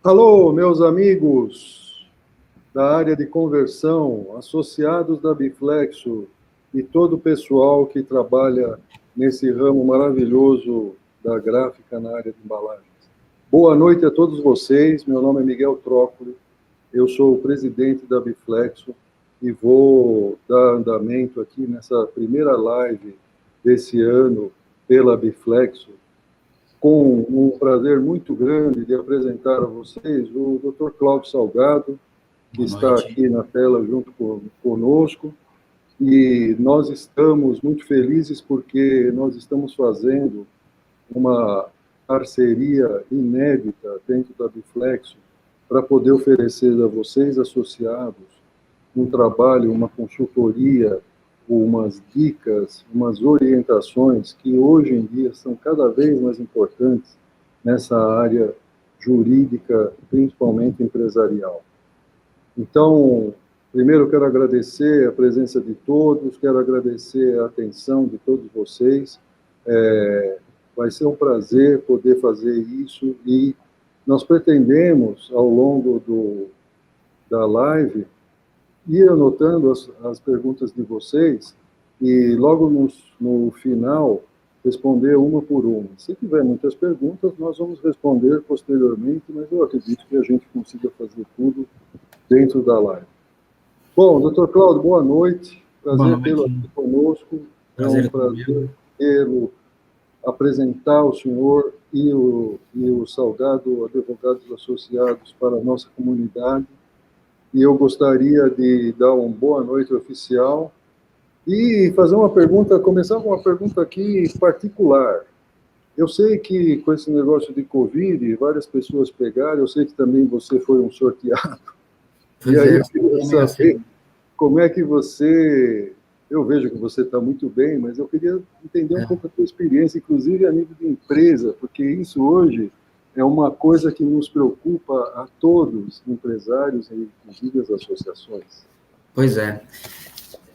Alô, meus amigos da área de conversão, associados da Biflexo e todo o pessoal que trabalha nesse ramo maravilhoso da gráfica na área de embalagens. Boa noite a todos vocês, meu nome é Miguel Trócoli, eu sou o presidente da Biflexo e vou dar andamento aqui nessa primeira live desse ano pela Biflexo, com um prazer muito grande de apresentar a vocês o Dr. Cláudio Salgado, que está aqui na tela junto conosco, e nós estamos muito felizes porque nós estamos fazendo uma parceria inédita dentro da Biflexo para poder oferecer a vocês, associados, um trabalho, uma consultoria, umas dicas, umas orientações que hoje em dia são cada vez mais importantes nessa área jurídica, principalmente empresarial. Então, primeiro eu quero agradecer a presença de todos, quero agradecer a atenção de todos vocês. Vai ser um prazer poder fazer isso e nós pretendemos, ao longo da live, ir anotando as perguntas de vocês e logo no final responder uma por uma. Se tiver muitas perguntas, nós vamos responder posteriormente, mas eu acredito que a gente consiga fazer tudo dentro da live. Bom, doutor Cláudio, boa noite. Prazer tê-lo aqui conosco. É um prazer tê-lo, apresentar o senhor e o Salgado Advogados Associados para a nossa comunidade. E eu gostaria de dar uma boa noite oficial e fazer uma pergunta, começar com uma pergunta aqui particular. Eu sei que com esse negócio de Covid, várias pessoas pegaram, eu sei que também você foi um sorteado. E aí eu queria saber como é que você... Eu vejo que você está muito bem, mas eu queria entender um pouco a sua experiência, inclusive a nível de empresa, porque isso hoje é uma coisa que nos preocupa a todos, empresários e inclusive as associações. Pois é.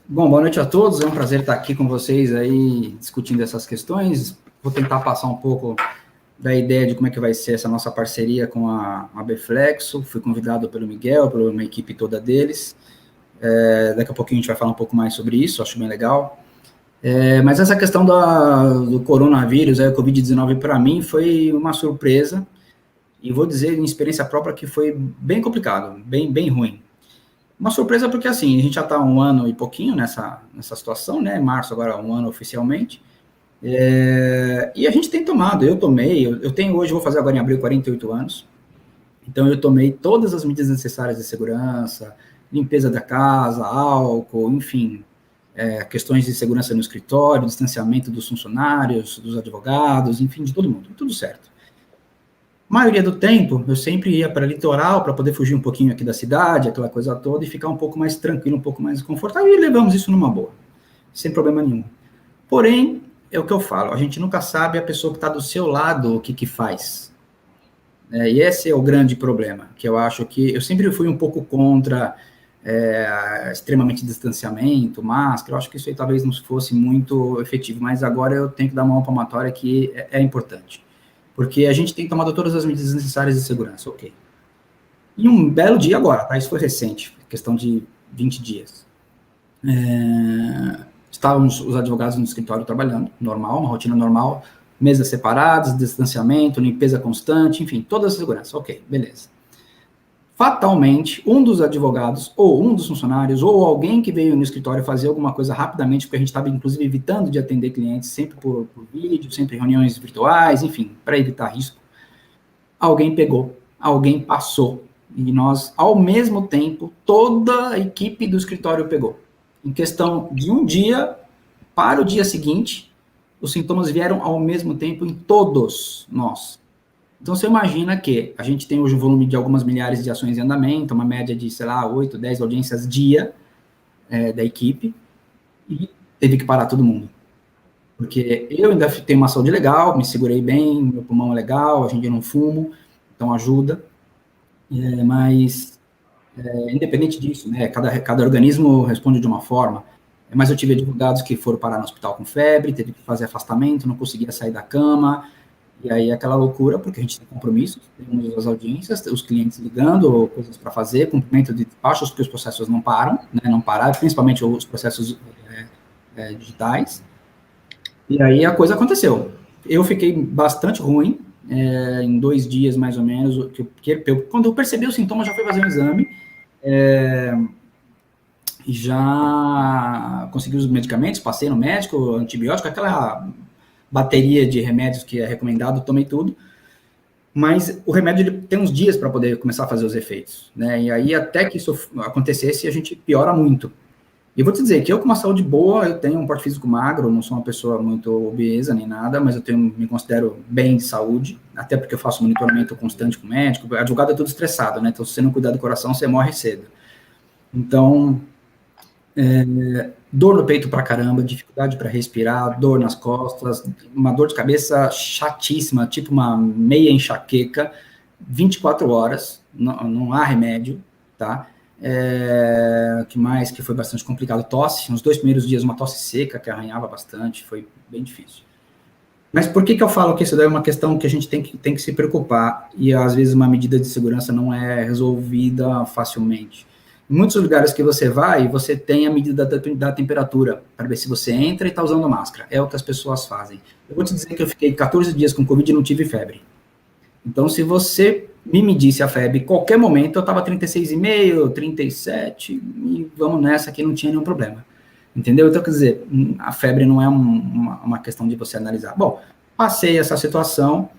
Bom, boa noite a todos, é um prazer estar aqui com vocês aí, discutindo essas questões. Vou tentar passar um pouco da ideia de como é que vai ser essa nossa parceria com a Biflexo. Fui convidado pelo Miguel, pela uma equipe toda deles. Daqui a pouquinho a gente vai falar um pouco mais sobre isso, acho bem legal. Mas essa questão do coronavírus, o Covid-19, para mim, foi uma surpresa, e vou dizer em experiência própria que foi bem complicado, bem ruim. Uma surpresa porque, assim, a gente já está há um ano e pouquinho nessa situação, né, março agora um ano oficialmente, e a gente tem tomado, eu tenho hoje, vou fazer agora em abril 48 anos, então eu tomei todas as medidas necessárias de segurança, limpeza da casa, álcool, enfim, questões de segurança no escritório, distanciamento dos funcionários, dos advogados, enfim, de todo mundo, tudo certo. A maioria do tempo, eu sempre ia para litoral, para poder fugir um pouquinho aqui da cidade, aquela coisa toda, e ficar um pouco mais tranquilo, um pouco mais confortável, e levamos isso numa boa, sem problema nenhum. Porém, é o que eu falo, a gente nunca sabe a pessoa que está do seu lado o que faz. E esse é o grande problema, que eu acho que eu sempre fui um pouco contra extremamente distanciamento, máscara, eu acho que isso aí talvez não fosse muito efetivo, mas agora eu tenho que dar uma palmatória que é importante, porque a gente tem tomado todas as medidas necessárias de segurança, ok. E um belo dia agora, tá? Isso foi recente, questão de 20 dias. Estávamos os advogados no escritório trabalhando, normal, uma rotina normal, mesas separadas, distanciamento, limpeza constante, enfim, toda a segurança, ok, beleza. Fatalmente, um dos advogados, ou um dos funcionários, ou alguém que veio no escritório fazer alguma coisa rapidamente, porque a gente estava, inclusive, evitando de atender clientes, sempre por vídeo, sempre reuniões virtuais, enfim, para evitar risco, alguém pegou, alguém passou, e nós, ao mesmo tempo, toda a equipe do escritório pegou. Em questão de um dia para o dia seguinte, os sintomas vieram ao mesmo tempo em todos nós. Então, você imagina que a gente tem hoje um volume de algumas milhares de ações em andamento, uma média de, sei lá, 8, 10 audiências dia da equipe, e teve que parar todo mundo. Porque eu ainda tenho uma saúde legal, me segurei bem, meu pulmão é legal, a gente não fumo, então ajuda. Mas, independente disso, né, cada organismo responde de uma forma. Mas eu tive advogados que foram parar no hospital com febre, teve que fazer afastamento, não conseguia sair da cama, E aí aquela loucura, porque a gente tem compromissos, temos as audiências, os clientes ligando, coisas para fazer, cumprimento de despachos, porque os processos não param, né, não pararam, principalmente os processos digitais. E aí a coisa aconteceu. Eu fiquei bastante ruim, em 2 dias mais ou menos, quando eu percebi os sintomas, já fui fazer um exame, e já consegui os medicamentos, passei no médico, antibiótico, aquela bateria de remédios que é recomendado, tomei tudo, mas o remédio ele tem uns dias para poder começar a fazer os efeitos, né? E aí até que isso acontecesse, a gente piora muito. E eu vou te dizer que eu com uma saúde boa, eu tenho um porte físico magro, não sou uma pessoa muito obesa nem nada, mas me considero bem de saúde, até porque eu faço monitoramento constante com o médico, advogado é tudo estressado, né? Então se você não cuidar do coração, você morre cedo. Então, dor no peito pra caramba, dificuldade para respirar, dor nas costas, uma dor de cabeça chatíssima, tipo uma meia enxaqueca, 24 horas, não há remédio, tá? Que mais que foi bastante complicado? Tosse, nos 2 primeiros dias uma tosse seca que arranhava bastante, foi bem difícil. Mas por que eu falo que isso daí é uma questão que a gente tem que se preocupar e às vezes uma medida de segurança não é resolvida facilmente? Em muitos lugares que você vai, você tem a medida da temperatura, para ver se você entra e está usando máscara. É o que as pessoas fazem. Eu vou te dizer que eu fiquei 14 dias com Covid e não tive febre. Então, se você me medisse a febre, em qualquer momento, eu estava 36,5, 37, e vamos nessa que não tinha nenhum problema. Entendeu? Então, quer dizer, a febre não é uma questão de você analisar. Bom, passei essa situação,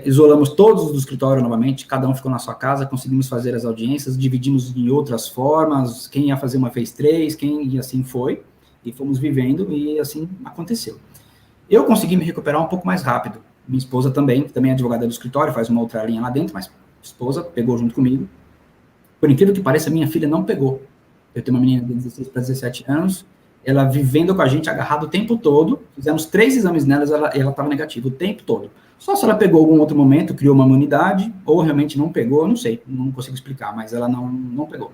isolamos todos do escritório novamente, cada um ficou na sua casa, conseguimos fazer as audiências, dividimos em outras formas, quem ia fazer uma fez 3, e assim foi, e fomos vivendo, e assim aconteceu. Eu consegui me recuperar um pouco mais rápido, minha esposa também, que também é advogada do escritório, faz uma outra linha lá dentro, mas esposa pegou junto comigo. Por incrível que pareça, minha filha não pegou. Eu tenho uma menina de 16 para 17 anos, ela vivendo com a gente, agarrada o tempo todo, fizemos 3 exames nelas, ela estava negativa o tempo todo. Só se ela pegou algum outro momento, criou uma imunidade, ou realmente não pegou, não sei, não consigo explicar, mas ela não pegou.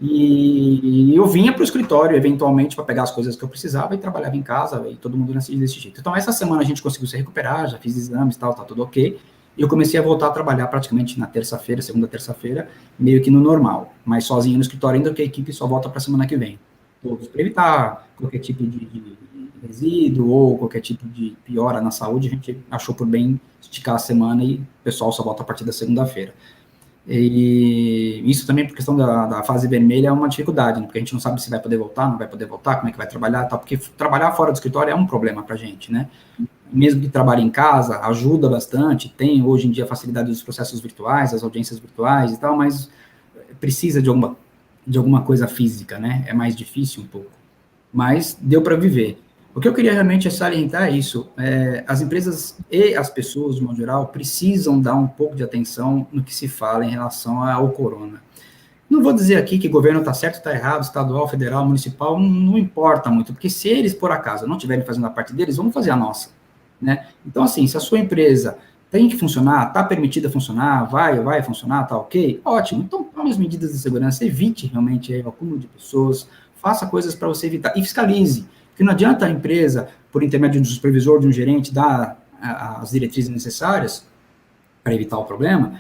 E eu vinha para o escritório, eventualmente, para pegar as coisas que eu precisava, e trabalhava em casa, e todo mundo desse jeito. Então, essa semana a gente conseguiu se recuperar, já fiz exames e tal, tá tudo ok, e eu comecei a voltar a trabalhar praticamente na terça-feira, segunda, terça-feira, meio que no normal, mas sozinho no escritório ainda, porque a equipe só volta para a semana que vem. Todos, para evitar qualquer tipo de resíduo ou qualquer tipo de piora na saúde, a gente achou por bem esticar a semana e o pessoal só volta a partir da segunda-feira. E isso também, por questão da fase vermelha, é uma dificuldade, né? Porque a gente não sabe se vai poder voltar, não vai poder voltar, como é que vai trabalhar, tal, porque trabalhar fora do escritório é um problema para a gente, né? Mesmo que trabalhe em casa, ajuda bastante, tem hoje em dia a facilidade dos processos virtuais, as audiências virtuais e tal, mas precisa de alguma coisa física, né? É mais difícil um pouco, mas deu para viver. O que eu queria realmente é salientar isso, as empresas e as pessoas, de modo geral, precisam dar um pouco de atenção no que se fala em relação ao corona. Não vou dizer aqui que o governo está certo, está errado, estadual, federal, municipal, não importa muito, porque se eles, por acaso, não estiverem fazendo a parte deles, vamos fazer a nossa, né? Então, assim, se a sua empresa tem que funcionar, está permitida funcionar, vai funcionar, tá ok? Ótimo, então tome as medidas de segurança, evite realmente o acúmulo de pessoas, faça coisas para você evitar, e fiscalize. Porque não adianta a empresa, por intermédio de um supervisor, de um gerente, dar as diretrizes necessárias para evitar o problema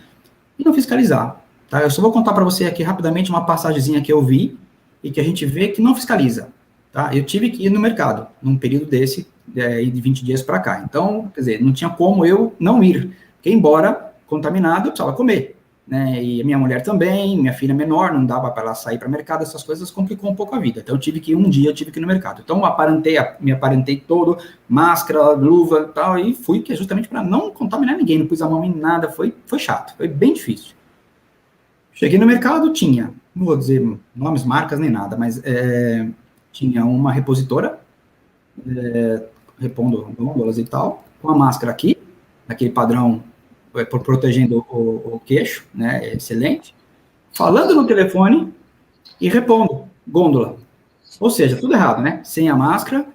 e não fiscalizar. Tá? Eu só vou contar para você aqui rapidamente uma passagemzinha que eu vi e que a gente vê que não fiscaliza. Tá? Eu tive que ir no mercado num período desse, de 20 dias para cá. Então, quer dizer, não tinha como eu não ir. Porque, embora contaminado, eu precisava comer. Né, e minha mulher também, minha filha menor, não dava para ela sair para o mercado, essas coisas complicou um pouco a vida. Então, eu tive que ir no mercado. Então, me aparentei todo, máscara, luva e tal, e fui, que é justamente para não contaminar ninguém, não pus a mão em nada, foi chato, foi bem difícil. Cheguei no mercado, não vou dizer nomes, marcas, nem nada, mas tinha uma repositora, repondo gôndolas e tal, com a máscara aqui, naquele padrão, protegendo o queixo, né, excelente, falando no telefone e repondo, gôndola. Ou seja, tudo errado, né? Sem a máscara,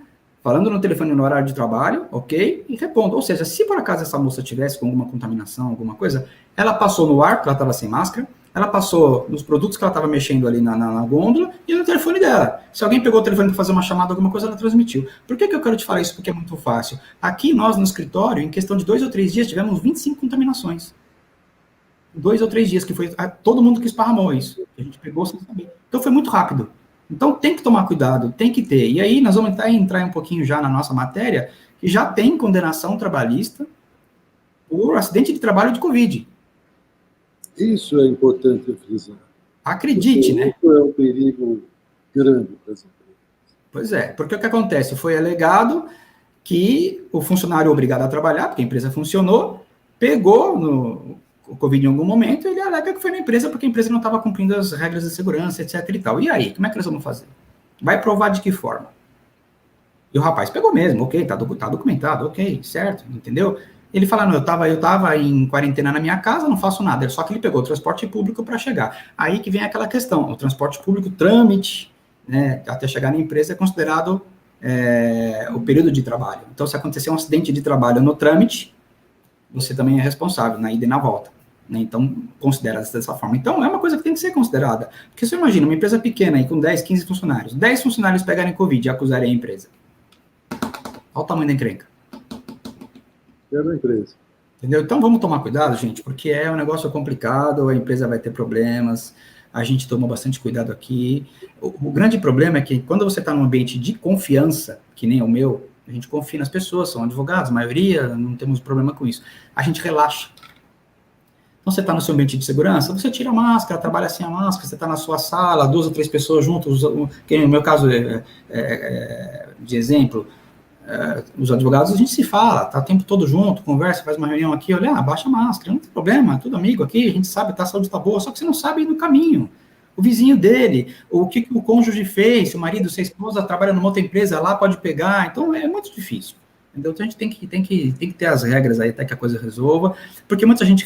falando no telefone no horário de trabalho, ok, e repondo. Ou seja, se por acaso essa moça tivesse com alguma contaminação, alguma coisa, ela passou no ar, porque ela estava sem máscara, ela passou nos produtos que ela estava mexendo ali na gôndola e no telefone dela. Se alguém pegou o telefone para fazer uma chamada, alguma coisa, ela transmitiu. Por que eu quero te falar isso? Porque é muito fácil. Aqui, nós no escritório, em questão de 2 ou 3 dias, tivemos 25 contaminações. 2 ou 3 dias, que foi todo mundo que esparramou isso. A gente pegou sem saber. Então, foi muito rápido. Então, tem que tomar cuidado, tem que ter. E aí, nós vamos entrar um pouquinho já na nossa matéria, que já tem condenação trabalhista por acidente de trabalho de Covid. Isso é importante frisar. Acredite, né? Isso é um perigo grande para as empresas. Pois é, porque o que acontece? Foi alegado que o funcionário obrigado a trabalhar, porque a empresa funcionou, pegou o Covid em algum momento, e ele alega que foi na empresa porque a empresa não estava cumprindo as regras de segurança, etc e tal. E aí, como é que nós vamos fazer? Vai provar de que forma? E o rapaz pegou mesmo, ok, tá documentado, ok, certo, entendeu? Ele fala, não, eu tava em quarentena na minha casa, não faço nada, só que ele pegou o transporte público para chegar. Aí que vem aquela questão, o transporte público, trâmite, né, até chegar na empresa é considerado o período de trabalho. Então, se acontecer um acidente de trabalho no trâmite, você também é responsável na ida e na volta. Né? Então, considera dessa forma. Então, é uma coisa que tem que ser considerada. Porque você imagina, uma empresa pequena aí, com 10, 15 funcionários, 10 funcionários pegarem Covid e acusarem a empresa. Olha o tamanho da encrenca. É da empresa. Entendeu? Então, vamos tomar cuidado, gente, porque é um negócio complicado, a empresa vai ter problemas, a gente tomou bastante cuidado aqui. O grande problema é que quando você está num ambiente de confiança, que nem o meu, a gente confia nas pessoas, são advogados, a maioria, não temos problema com isso. A gente relaxa. Então, você está no seu ambiente de segurança, você tira a máscara, trabalha sem a máscara, você está na sua sala, 2 ou 3 pessoas juntos, que no meu caso, de exemplo, os advogados, a gente se fala, tá o tempo todo junto, conversa, faz uma reunião aqui, olha, baixa a máscara, não tem problema, tudo amigo aqui, a gente sabe, a saúde tá boa, só que você não sabe no caminho. O vizinho dele, o que o cônjuge fez, se o marido, se a esposa trabalha numa outra empresa, lá pode pegar, então é muito difícil. Então a gente tem que ter as regras aí até que a coisa resolva, porque muita gente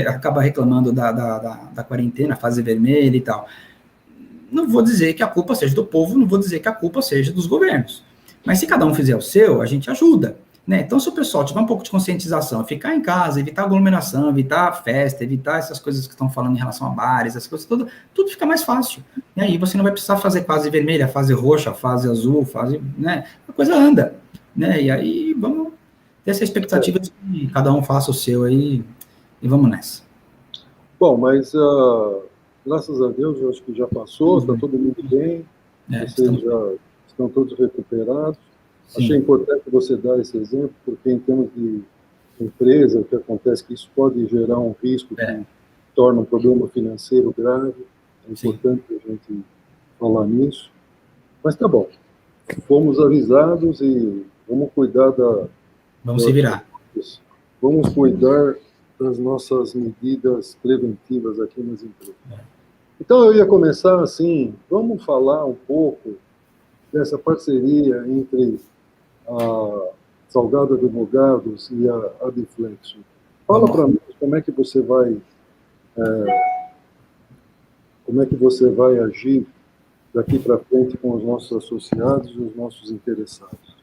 acaba reclamando da quarentena, fase vermelha e tal. Não vou dizer que a culpa seja do povo, não vou dizer que a culpa seja dos governos. Mas se cada um fizer o seu, a gente ajuda. Né? Então, se o pessoal tiver um pouco de conscientização, ficar em casa, evitar aglomeração, evitar festa, evitar essas coisas que estão falando em relação a bares, essas coisas todas, tudo fica mais fácil. E aí você não vai precisar fazer fase vermelha, fase roxa, fase azul, né? A coisa anda. Né? E aí vamos ter essa expectativa de que cada um faça o seu aí e vamos nessa. Bom, mas graças a Deus, eu acho que já passou, está todo mundo bem, vocês já estão todos recuperados. Sim. Achei importante você dar esse exemplo, porque em termos de empresa, o que acontece é que isso pode gerar um risco que torna um problema financeiro grave. É importante a gente falar nisso. Mas tá bom. Fomos avisados e vamos cuidar Vamos se virar. Vamos cuidar das nossas medidas preventivas aqui nas empresas. Então, eu ia começar assim, vamos falar um pouco dessa parceria entre a Salgado Advogados e a Biflexo. Fala para mim como é que você vai agir daqui para frente com os nossos associados e os nossos interessados.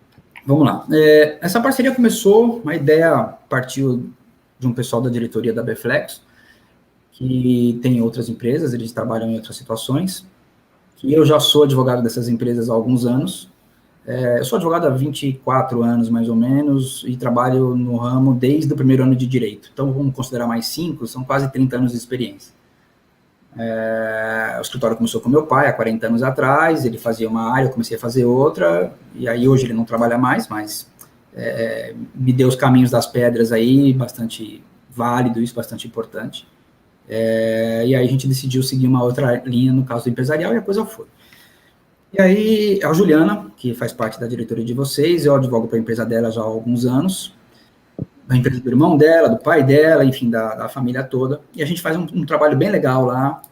Vamos lá. Essa parceria começou, uma ideia partiu de um pessoal da diretoria da Biflexo, que tem outras empresas, eles trabalham em outras situações, que eu já sou advogado dessas empresas há alguns anos. Eu sou advogado há 24 anos, mais ou menos, e trabalho no ramo desde o primeiro ano de Direito. Então, vamos considerar mais 5, são quase 30 anos de experiência. O escritório começou com meu pai, há 40 anos atrás, ele fazia uma área, eu comecei a fazer outra, e aí hoje ele não trabalha mais, mas me deu os caminhos das pedras aí, bastante válido, isso bastante importante. E aí a gente decidiu seguir uma outra linha, no caso do empresarial, e a coisa foi. E aí, a Juliana, que faz parte da diretoria de vocês, eu advogo para a empresa dela já há alguns anos, da empresa do irmão dela, do pai dela, enfim, da família toda, e a gente faz um trabalho bem legal lá,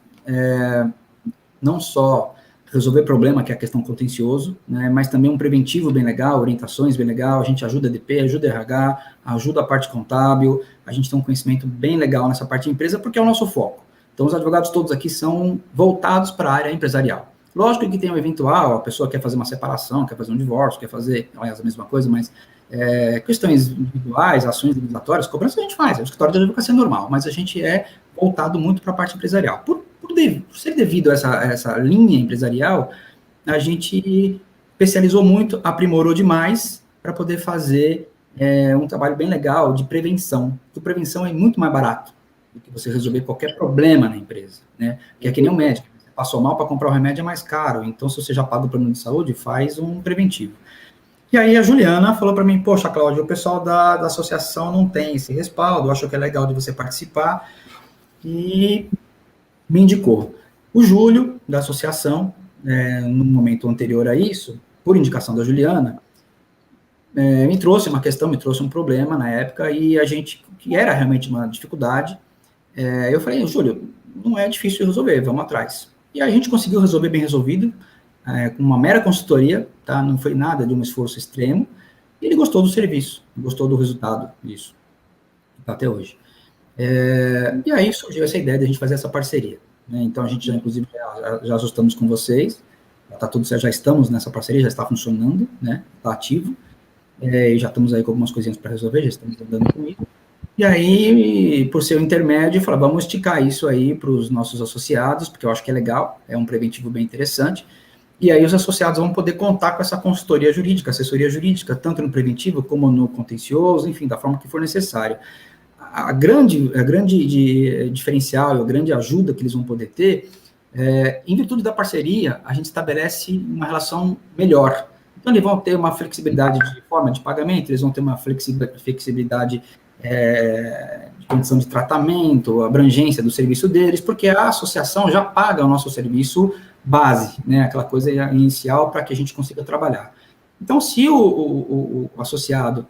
não só resolver problema, que é a questão contencioso, né, mas também um preventivo bem legal, orientações bem legal, a gente ajuda a DP, ajuda a RH, ajuda a parte contábil, a gente tem um conhecimento bem legal nessa parte de empresa, porque é o nosso foco. Então, os advogados todos aqui são voltados para a área empresarial. Lógico que tem um eventual, a pessoa quer fazer uma separação, quer fazer um divórcio, quer fazer, aliás, a mesma coisa, mas questões individuais, ações legislatórias, cobrança a gente faz, o escritório de advocacia é normal, mas a gente é voltado muito para a parte empresarial. Por ser devido a essa linha empresarial, a gente especializou muito, aprimorou demais para poder fazer um trabalho bem legal de prevenção. Porque prevenção é muito mais barato do que você resolver qualquer problema na empresa, né? Que é que nem um médico. Você passou mal para comprar o remédio é mais caro. Então, se você já paga o plano de saúde, faz um preventivo. E aí a Juliana falou para mim, poxa, Cláudio, o pessoal da associação não tem esse respaldo, acho que é legal de você participar, e me indicou. O Júlio, da associação, no momento anterior a isso, por indicação da Juliana, me trouxe uma questão, me trouxe um problema na época, e a gente, que era realmente uma dificuldade, eu falei, Júlio, não é difícil de resolver, vamos atrás. E a gente conseguiu resolver bem resolvido, com uma mera consultoria, tá? Não foi nada de um esforço extremo, e ele gostou do serviço, gostou do resultado disso, até hoje. E aí surgiu essa ideia de a gente fazer essa parceria, né? Então a gente já, inclusive, já ajustamos com vocês, tá tudo certo, já estamos nessa parceria, já está funcionando, né? Está ativo, e já estamos aí com algumas coisinhas para resolver, já estamos andando com isso. E aí, por ser o intermédio, eu falei, vamos esticar isso aí para os nossos associados, porque eu acho que é legal, é um preventivo bem interessante. E aí os associados vão poder contar com essa consultoria jurídica, assessoria jurídica, tanto no preventivo como no contencioso, enfim, da forma que for necessário. A grande diferencial e a grande ajuda que eles vão poder ter, em virtude da parceria, a gente estabelece uma relação melhor. Então, eles vão ter uma flexibilidade de forma de pagamento, eles vão ter uma flexibilidade de condição de tratamento, abrangência do serviço deles, porque a associação já paga o nosso serviço base, né, aquela coisa inicial para que a gente consiga trabalhar. Então, se o associado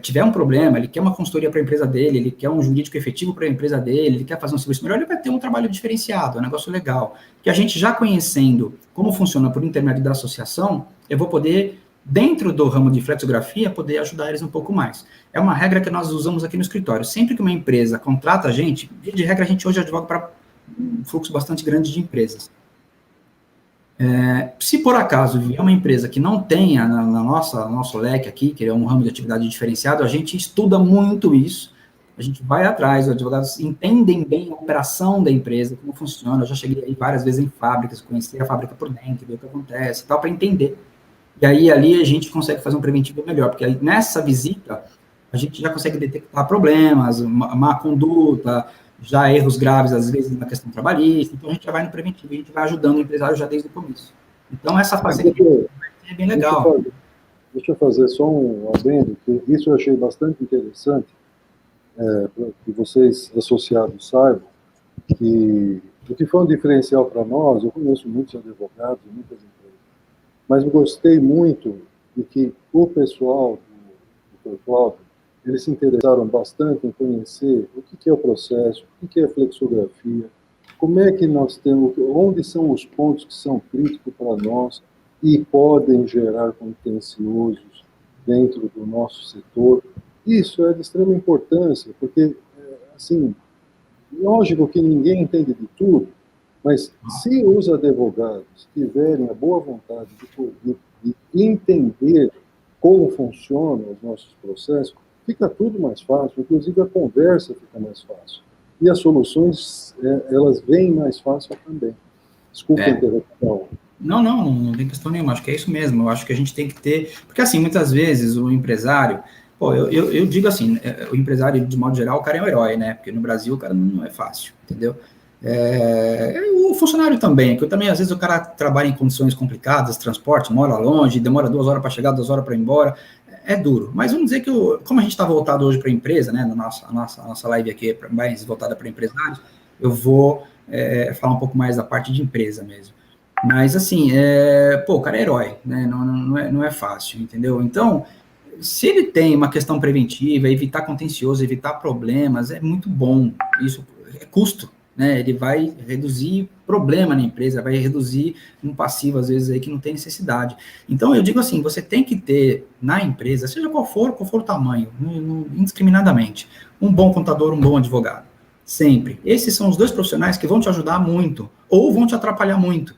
tiver um problema, ele quer uma consultoria para a empresa dele, ele quer um jurídico efetivo para a empresa dele, ele quer fazer um serviço melhor, ele vai ter um trabalho diferenciado, é um negócio legal. Que a gente já conhecendo como funciona por intermédio da associação, eu vou poder, dentro do ramo de flexografia, poder ajudar eles um pouco mais. É uma regra que nós usamos aqui no escritório. Sempre que uma empresa contrata a gente, de regra, a gente hoje advoga para um fluxo bastante grande de empresas. Se por acaso vier uma empresa que não tenha nosso leque aqui, que é um ramo de atividade diferenciado, a gente estuda muito isso, a gente vai atrás, os advogados entendem bem a operação da empresa, como funciona. Eu já cheguei aí várias vezes em fábricas, conheci a fábrica por dentro, ver o que acontece e tal, para entender. E aí ali a gente consegue fazer um preventivo melhor, porque aí nessa visita a gente já consegue detectar problemas, má conduta, já erros graves, às vezes, na questão trabalhista. Então, a gente já vai no preventivo, a gente vai ajudando o empresário já desde o começo. Então, essa parceria é bem legal. Deixa eu fazer só um adendo, que isso eu achei bastante interessante, para que vocês, associados, saibam, que o que foi um diferencial para nós, eu conheço muitos advogados, muitas empresas, mas eu gostei muito de que o pessoal do Cláudio, eles se interessaram bastante em conhecer o que é o processo, o que é a flexografia, como é que nós temos, onde são os pontos que são críticos para nós e podem gerar contenciosos dentro do nosso setor. Isso é de extrema importância, porque, assim, lógico que ninguém entende de tudo, mas se os advogados tiverem a boa vontade de entender como funcionam os nossos processos, fica tudo mais fácil, inclusive a conversa fica mais fácil. E as soluções, elas vêm mais fácil também. Desculpa a interrupção. Não tem questão nenhuma, acho que é isso mesmo. Eu acho que a gente tem que ter... Porque, assim, muitas vezes o empresário... eu digo assim, o empresário, de modo geral, o cara é um herói, né? Porque no Brasil o cara não é fácil, entendeu? O funcionário também, porque também, às vezes, o cara trabalha em condições complicadas, transporte, mora longe, demora 2 horas para chegar, 2 horas para ir embora, é duro. Mas vamos dizer que, como a gente está voltado hoje para a empresa, né, a nossa live aqui é mais voltada para empresários, eu vou falar um pouco mais da parte de empresa mesmo. Mas, assim, o cara é herói, né, não é fácil, entendeu? Então, se ele tem uma questão preventiva, evitar contencioso, evitar problemas, é muito bom. Isso é custo, né? Ele vai reduzir problema na empresa, vai reduzir um passivo, às vezes, aí que não tem necessidade. Então, eu digo assim, você tem que ter na empresa, seja qual for o tamanho, indiscriminadamente, um bom contador, um bom advogado. Sempre. Esses são os 2 profissionais que vão te ajudar muito, ou vão te atrapalhar muito.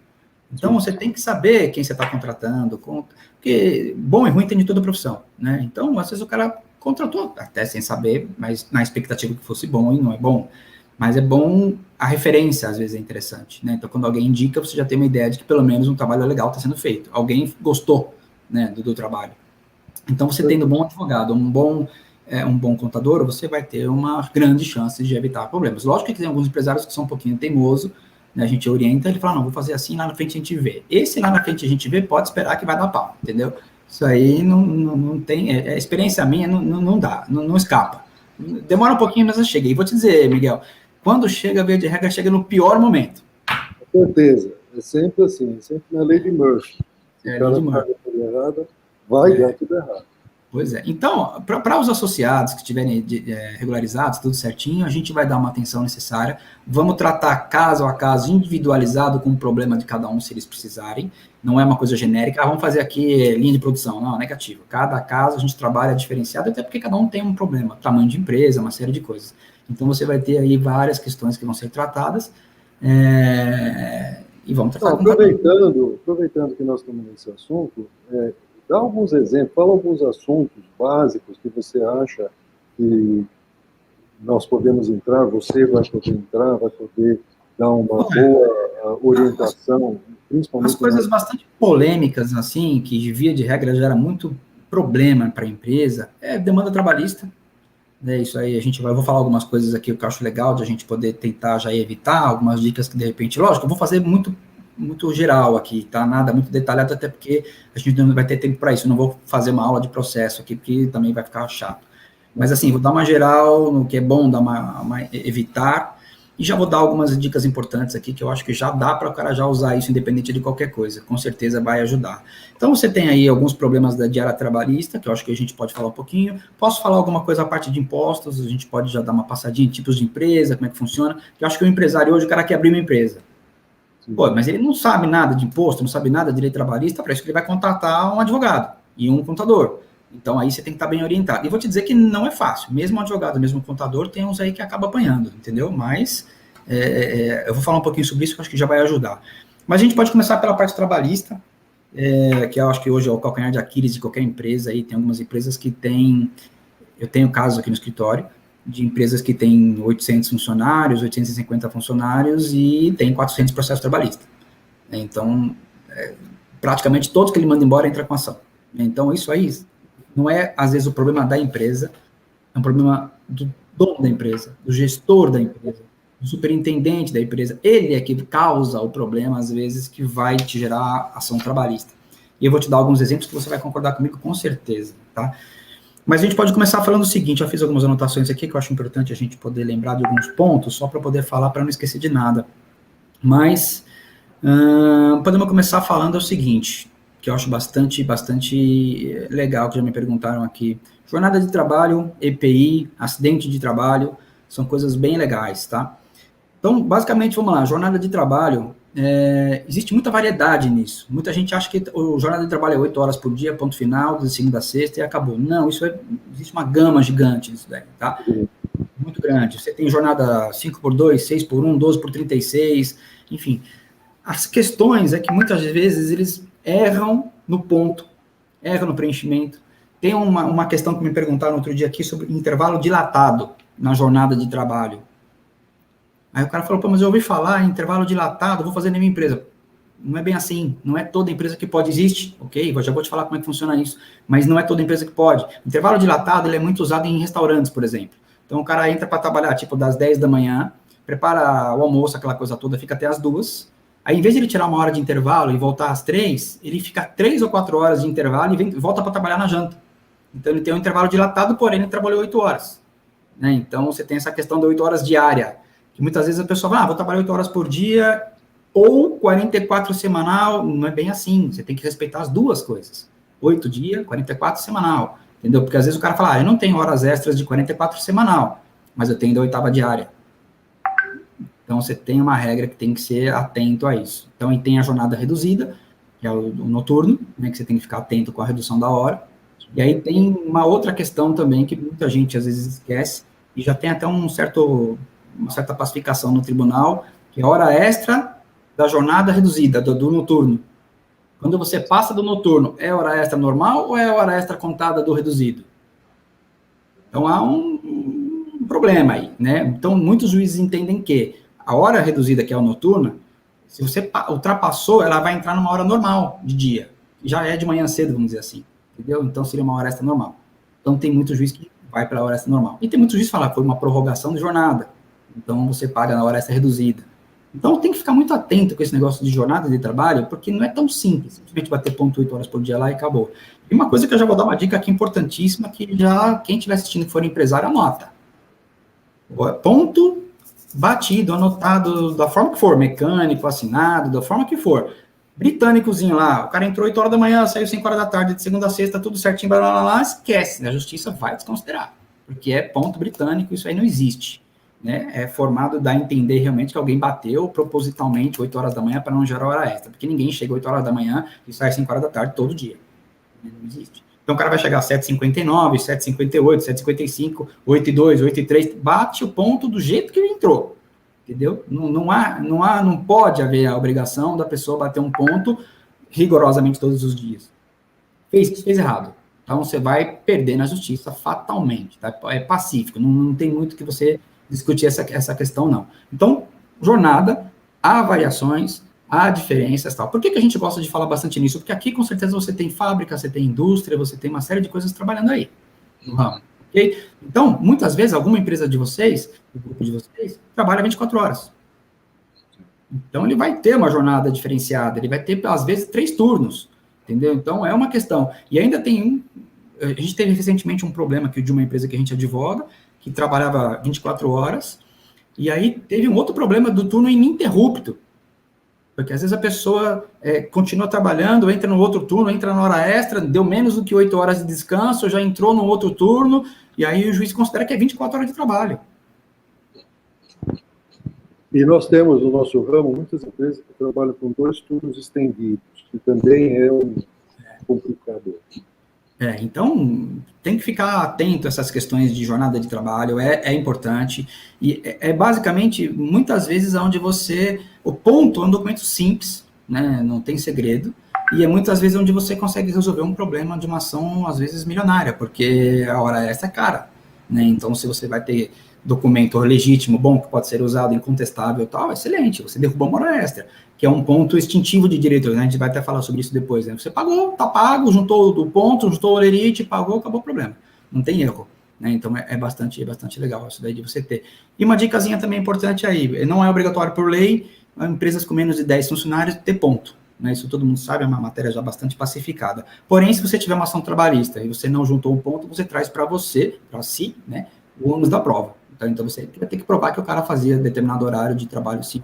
Então, você tem que saber quem você está contratando, porque bom e ruim tem de toda a profissão, né? Então, às vezes o cara contratou, até sem saber, mas na expectativa que fosse bom e não é bom. Mas é bom, a referência às vezes é interessante, né? Então, quando alguém indica, você já tem uma ideia de que pelo menos um trabalho legal está sendo feito. Alguém gostou, né, do trabalho. Então, você tendo um bom advogado, um bom contador, você vai ter uma grande chance de evitar problemas. Lógico que tem alguns empresários que são um pouquinho teimosos, né, a gente orienta, ele fala, não, vou fazer assim, lá na frente a gente vê. Esse lá na frente a gente vê, pode esperar que vai dar pau, entendeu? Isso aí não tem, experiência minha, não dá, não escapa. Demora um pouquinho, mas eu cheguei. E vou te dizer, Miguel, quando chega, via de regra, chega no pior momento. Com certeza, é sempre assim, sempre na lei de Murphy. Se o cara faz tudo errado, vai dar tudo errado. Pois é. Então, para os associados que estiverem regularizados, tudo certinho, a gente vai dar uma atenção necessária. Vamos tratar caso a caso, individualizado, com o problema de cada um, se eles precisarem. Não é uma coisa genérica. Vamos fazer aqui linha de produção. Não, negativo. Cada caso a gente trabalha diferenciado, até porque cada um tem um problema. Tamanho de empresa, uma série de coisas. Então, você vai ter aí várias questões que vão ser tratadas. E vamos tratar. Aproveitando que nós estamos nesse assunto, dá alguns exemplos, fala alguns assuntos básicos que você acha que nós podemos entrar, você vai poder entrar, vai poder dar uma boa orientação, principalmente... As coisas bastante polêmicas, assim, que de via de regra gera muito problema para a empresa, é demanda trabalhista. Isso aí, vou falar algumas coisas aqui que eu acho legal de a gente poder tentar já evitar, algumas dicas que de repente, lógico, eu vou fazer muito geral aqui, tá? Nada muito detalhado, até porque a gente não vai ter tempo para isso. Eu não vou fazer uma aula de processo aqui, porque também vai ficar chato. Mas, assim, vou dar uma geral no que é bom dar evitar, e já vou dar algumas dicas importantes aqui, que eu acho que já dá para o cara já usar isso, independente de qualquer coisa. Com certeza vai ajudar. Então, você tem aí alguns problemas da diária trabalhista, que eu acho que a gente pode falar um pouquinho. Posso falar alguma coisa a parte de impostos? A gente pode já dar uma passadinha em tipos de empresa, como é que funciona. Eu acho que o empresário hoje, o cara quer abrir uma empresa. Pô, mas ele não sabe nada de imposto, não sabe nada de direito trabalhista, para isso que ele vai contratar um advogado e um contador. Então, aí você tem que estar bem orientado. E vou te dizer que não é fácil. Mesmo um advogado, mesmo um contador, tem uns aí que acaba apanhando, entendeu? Mas eu vou falar um pouquinho sobre isso, que eu acho que já vai ajudar. Mas a gente pode começar pela parte trabalhista, que eu acho que hoje é o calcanhar de Aquiles de qualquer empresa. Aí tem algumas empresas que têm... Eu tenho casos aqui no escritório, de empresas que têm 800 funcionários, 850 funcionários e tem 400 processos trabalhistas. Então, praticamente todos que ele manda embora entram com ação. Então, isso aí não é, às vezes, o problema da empresa, é um problema do dono da empresa, do gestor da empresa, do superintendente da empresa. Ele é que causa o problema, às vezes, que vai te gerar ação trabalhista. E eu vou te dar alguns exemplos que você vai concordar comigo com certeza, tá? Mas a gente pode começar falando o seguinte, eu fiz algumas anotações aqui que eu acho importante a gente poder lembrar de alguns pontos, só para poder falar, para não esquecer de nada. Mas podemos começar falando o seguinte, que eu acho bastante legal, que já me perguntaram aqui. Jornada de trabalho, EPI, acidente de trabalho, são coisas bem legais, tá? Então, basicamente, vamos lá, jornada de trabalho, existe muita variedade nisso. Muita gente acha que o jornada de trabalho é 8 horas por dia, ponto final, de segunda a sexta e acabou. Não, existe uma gama gigante disso daí, tá? Muito grande. Você tem jornada 5x2, 6x1, 12x36, enfim. As questões é que muitas vezes eles erram no ponto, erram no preenchimento. Tem uma questão que me perguntaram outro dia aqui sobre intervalo dilatado na jornada de trabalho. Aí o cara falou, pô, mas eu ouvi falar em intervalo dilatado, vou fazer na minha empresa. Não é bem assim, não é toda empresa que pode, existe, ok? Eu já vou te falar como é que funciona isso, mas não é toda empresa que pode. O intervalo dilatado, ele é muito usado em restaurantes, por exemplo. Então o cara entra para trabalhar, tipo, das 10 da manhã, prepara o almoço, aquela coisa toda, fica até as 2. Aí, em vez de ele tirar uma hora de intervalo e voltar às 3, ele fica 3 ou 4 horas de intervalo e volta para trabalhar na janta. Então ele tem um intervalo dilatado, porém ele trabalhou 8 horas. Né? Então você tem essa questão de 8 horas diária. Que muitas vezes a pessoa fala, vou trabalhar 8 horas por dia, ou 44 semanal, não é bem assim, você tem que respeitar as duas coisas, 8 dias, 44 semanal, entendeu? Porque às vezes o cara fala, eu não tenho horas extras de 44 semanal, mas eu tenho da 8ª diária. Então você tem uma regra que tem que ser atento a isso. Então aí tem a jornada reduzida, que é o noturno, né, que você tem que ficar atento com a redução da hora, e aí tem uma outra questão também que muita gente às vezes esquece, e já tem até uma certa pacificação no tribunal, que é hora extra da jornada reduzida, do noturno. Quando você passa do noturno, é hora extra normal ou é hora extra contada do reduzido? Então, há um problema aí, né? Então, muitos juízes entendem que a hora reduzida, que é a noturna, se você ultrapassou, ela vai entrar numa hora normal de dia. Já é de manhã cedo, vamos dizer assim. Entendeu? Então, seria uma hora extra normal. Então, tem muito juiz que vai para a hora extra normal. E tem muito juiz que fala, foi uma prorrogação de jornada. Então, você paga na hora extra reduzida. Então, tem que ficar muito atento com esse negócio de jornada de trabalho, porque não é tão simples, simplesmente bater ponto 8 horas por dia lá e acabou. E uma coisa que eu já vou dar uma dica aqui importantíssima, que já quem estiver assistindo que for empresário, anota. Ponto batido, anotado, da forma que for, mecânico, assinado, da forma que for. Britânicozinho lá, o cara entrou 8 horas da manhã, saiu 5 horas da tarde, de segunda a sexta, tudo certinho, blá, blá, blá, esquece, a justiça vai desconsiderar, porque é ponto britânico, isso aí não existe. Né, é formado a entender realmente que alguém bateu propositalmente 8 horas da manhã para não gerar hora extra, porque ninguém chega 8 horas da manhã e sai 5 horas da tarde todo dia. Não existe. Então o cara vai chegar às 7h59, 7h58, 7h55, 8h02, 8h03, bate o ponto do jeito que ele entrou. Entendeu? Não pode haver a obrigação da pessoa bater um ponto rigorosamente todos os dias. Fez errado. Então você vai perder na justiça fatalmente. Tá? É pacífico, não tem muito que você discutir essa questão, não. Então, jornada, há variações, há diferenças, tal. Por que a gente gosta de falar bastante nisso? Porque aqui, com certeza, você tem fábrica, você tem indústria, você tem uma série de coisas trabalhando aí. Ok? Então, muitas vezes, alguma empresa de vocês, o grupo de vocês, trabalha 24 horas. Então, ele vai ter uma jornada diferenciada, ele vai ter, às vezes, 3 turnos, entendeu? Então, é uma questão. E ainda tem a gente teve recentemente um problema aqui de uma empresa que a gente advoga, que trabalhava 24 horas, e aí teve um outro problema do turno ininterrupto, porque às vezes a pessoa continua trabalhando, entra no outro turno, entra na hora extra, deu menos do que 8 horas de descanso, já entrou no outro turno, e aí o juiz considera que é 24 horas de trabalho. E nós temos no nosso ramo muitas empresas que trabalham com 2 turnos estendidos, que também é um complicador. Então, tem que ficar atento a essas questões de jornada de trabalho, é importante, e basicamente, muitas vezes, onde o ponto é um documento simples, né, não tem segredo, e é muitas vezes onde você consegue resolver um problema de uma ação, às vezes, milionária, porque a hora extra é cara, né, então, se você vai ter documento legítimo, bom, que pode ser usado, incontestável e tal, excelente, você derrubou uma hora extra, que é um ponto extintivo de direito, né? A gente vai até falar sobre isso depois, né? Você pagou, tá pago, juntou o ponto, juntou o olerite, pagou, acabou o problema. Não tem erro, né? Então, é bastante legal isso daí de você ter. E uma dicasinha também importante aí, não é obrigatório por lei, empresas com menos de 10 funcionários ter ponto, né? Isso todo mundo sabe, é uma matéria já bastante pacificada. Porém, se você tiver uma ação trabalhista e você não juntou um ponto, você traz para si, né, o ônus da prova. Então, você vai ter que provar que o cara fazia determinado horário de trabalho, sim.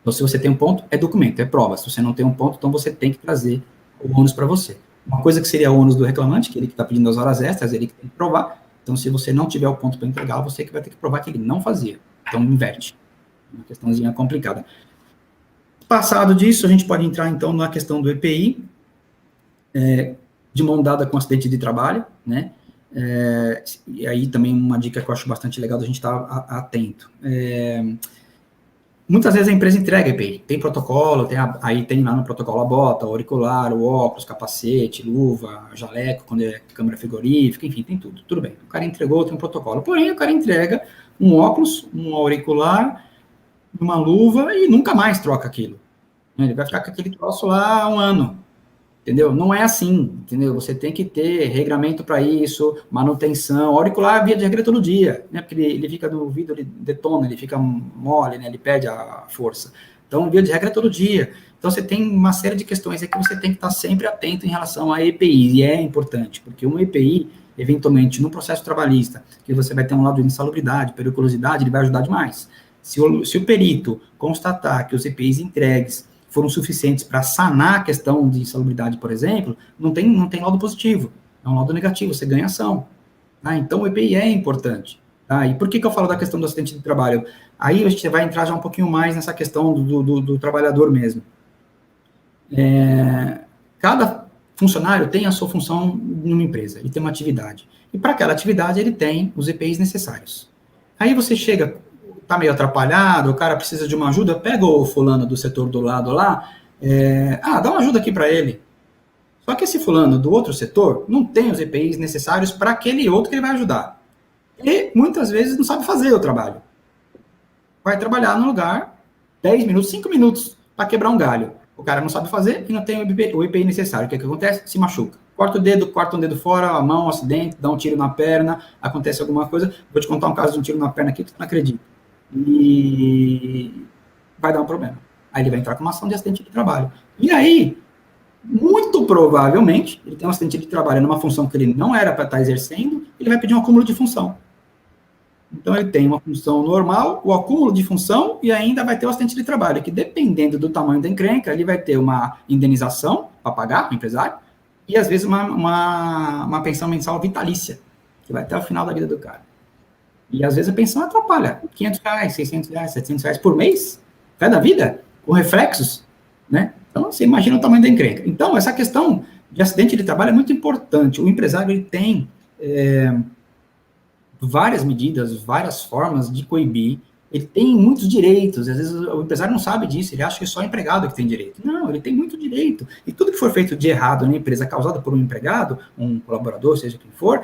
Então, se você tem um ponto, é documento, é prova. Se você não tem um ponto, então você tem que trazer o ônus para você. Uma coisa que seria o ônus do reclamante, que ele que está pedindo as horas extras, ele que tem que provar. Então, se você não tiver o ponto para entregar, você que vai ter que provar que ele não fazia. Então, inverte. Uma questãozinha complicada. Passado disso, a gente pode entrar, então, na questão do EPI, de mão dada com acidente de trabalho, né? E aí também uma dica que eu acho bastante legal da gente estar atento. Muitas vezes a empresa entrega EPI, tem protocolo, aí tem lá no protocolo a bota, o auricular, o óculos, capacete, luva, jaleco, quando é câmera frigorífica, enfim, tem tudo bem. O cara entregou, tem um protocolo, porém o cara entrega um óculos, um auricular, uma luva e nunca mais troca aquilo. Ele vai ficar com aquele troço lá há um ano. Entendeu? Não é assim, entendeu? Você tem que ter regramento para isso, manutenção, auricular via de regra todo dia, né? Porque ele fica no ouvido, ele detona, ele fica mole, né? Ele perde a força. Então, via de regra todo dia. Então, você tem uma série de questões aí que você tem que estar sempre atento em relação a EPI, e é importante, porque um EPI, eventualmente, no processo trabalhista, que você vai ter um lado de insalubridade, periculosidade, ele vai ajudar demais. Se o perito constatar que os EPIs entregues foram suficientes para sanar a questão de insalubridade, por exemplo, não tem laudo positivo, é um laudo negativo, você ganha ação. Tá? Então, o EPI é importante. Tá? E por que eu falo da questão do acidente de trabalho? Aí a gente vai entrar já um pouquinho mais nessa questão do trabalhador mesmo. Cada funcionário tem a sua função numa empresa, ele tem uma atividade. E para aquela atividade, ele tem os EPIs necessários. Aí você chega tá meio atrapalhado, o cara precisa de uma ajuda, pega o fulano do setor do lado lá, dá uma ajuda aqui para ele. Só que esse fulano do outro setor não tem os EPIs necessários para aquele outro que ele vai ajudar. E muitas vezes não sabe fazer o trabalho. Vai trabalhar no lugar 10 minutos, 5 minutos para quebrar um galho. O cara não sabe fazer e não tem o EPI necessário. O que acontece? Se machuca. Corta um dedo fora, a mão, um acidente, dá um tiro na perna, acontece alguma coisa. Vou te contar um caso de um tiro na perna aqui que tu não acredita. E vai dar um problema. Aí ele vai entrar com uma ação de acidente de trabalho. E aí, muito provavelmente, ele tem um acidente de trabalho numa função que ele não era para estar exercendo, ele vai pedir um acúmulo de função. Então, ele tem uma função normal, o acúmulo de função, e ainda vai ter o acidente de trabalho, que dependendo do tamanho da encrenca, ele vai ter uma indenização para pagar o empresário, e às vezes uma pensão mensal vitalícia, que vai até o final da vida do cara. E às vezes a pensão atrapalha, R$500, R$600, R$700 por mês, cada vida, com reflexos, né? Então, você imagina o tamanho da encrenca. Então, essa questão de acidente de trabalho é muito importante. O empresário, ele tem várias medidas, várias formas de coibir. Ele tem muitos direitos. Às vezes, o empresário não sabe disso. Ele acha que é só o empregado que tem direito. Não, ele tem muito direito. E tudo que for feito de errado na empresa causado por um empregado, um colaborador, seja quem for,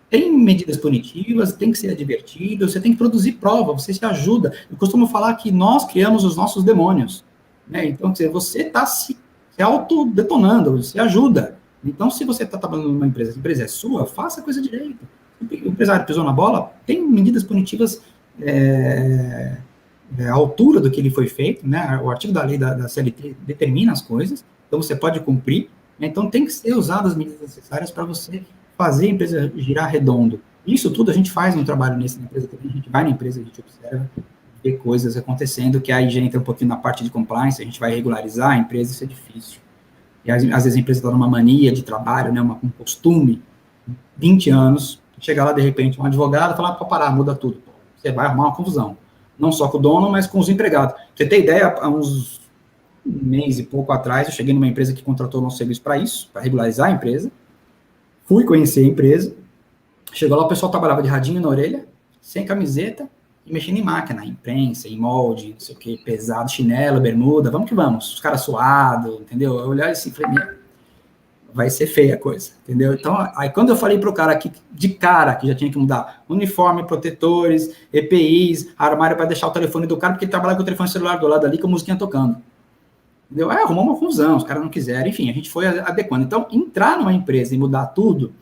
tem medidas punitivas, tem que ser advertido, você tem que produzir prova, você se ajuda. Eu costumo falar que nós criamos os nossos demônios. Né? Então, você está se autodetonando, se ajuda. Então, se você está trabalhando numa empresa, a empresa é sua, faça a coisa direito. O empresário pisou na bola, tem medidas punitivas à altura do que ele foi feito, né? O artigo da lei da CLT determina as coisas, então você pode cumprir, né? Então tem que ser usadas as medidas necessárias para você fazer a empresa girar redondo. Isso tudo a gente faz no trabalho nessa empresa também, a gente vai na empresa, a gente observa, vê coisas acontecendo, que aí já entra um pouquinho na parte de compliance, a gente vai regularizar a empresa, isso é difícil. E às vezes a empresa está numa mania de trabalho, né? Um costume, 20 anos, chega lá de repente um advogado e fala, para parar, muda tudo. Você vai arrumar uma confusão. Não só com o dono, mas com os empregados. Pra você ter ideia, há uns mês e pouco atrás, eu cheguei numa empresa que contratou nosso serviço para isso, para regularizar a empresa. Fui conhecer a empresa. Chegou lá, o pessoal trabalhava de radinho na orelha, sem camiseta, e mexendo em máquina, em prensa, em molde, não sei o que, pesado, chinelo, bermuda, vamos que vamos. Os caras suados, entendeu? Eu olhei assim, falei, vai ser feia a coisa, entendeu? Então, aí quando eu falei pro cara aqui, de cara, que já tinha que mudar uniforme, protetores, EPIs, armário para deixar o telefone do cara, porque ele trabalhava com o telefone celular do lado ali, com a musiquinha tocando. Entendeu? Aí arrumou uma confusão, os caras não quiseram, enfim, a gente foi adequando. Então, entrar numa empresa e mudar tudo,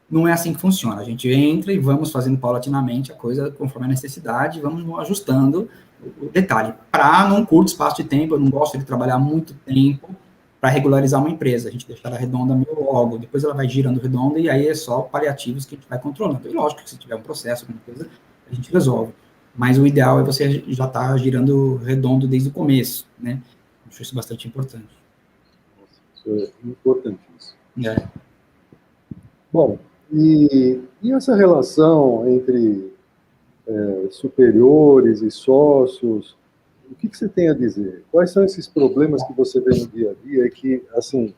não é assim que funciona. A gente entra e vamos fazendo paulatinamente a coisa conforme a necessidade, vamos ajustando o detalhe. Para num curto espaço de tempo, eu não gosto de trabalhar muito tempo para regularizar uma empresa, a gente deixa ela redonda meio logo, depois ela vai girando redonda e aí é só paliativos que a gente vai controlando. E lógico que se tiver um processo, alguma coisa, a gente resolve. Mas o ideal é você já estar girando redondo desde o começo, né? Acho isso bastante importante. Isso é importantíssimo. Bom, e essa relação entre superiores e sócios, o que você tem a dizer? Quais são esses problemas que você vê no dia a dia? É que, assim,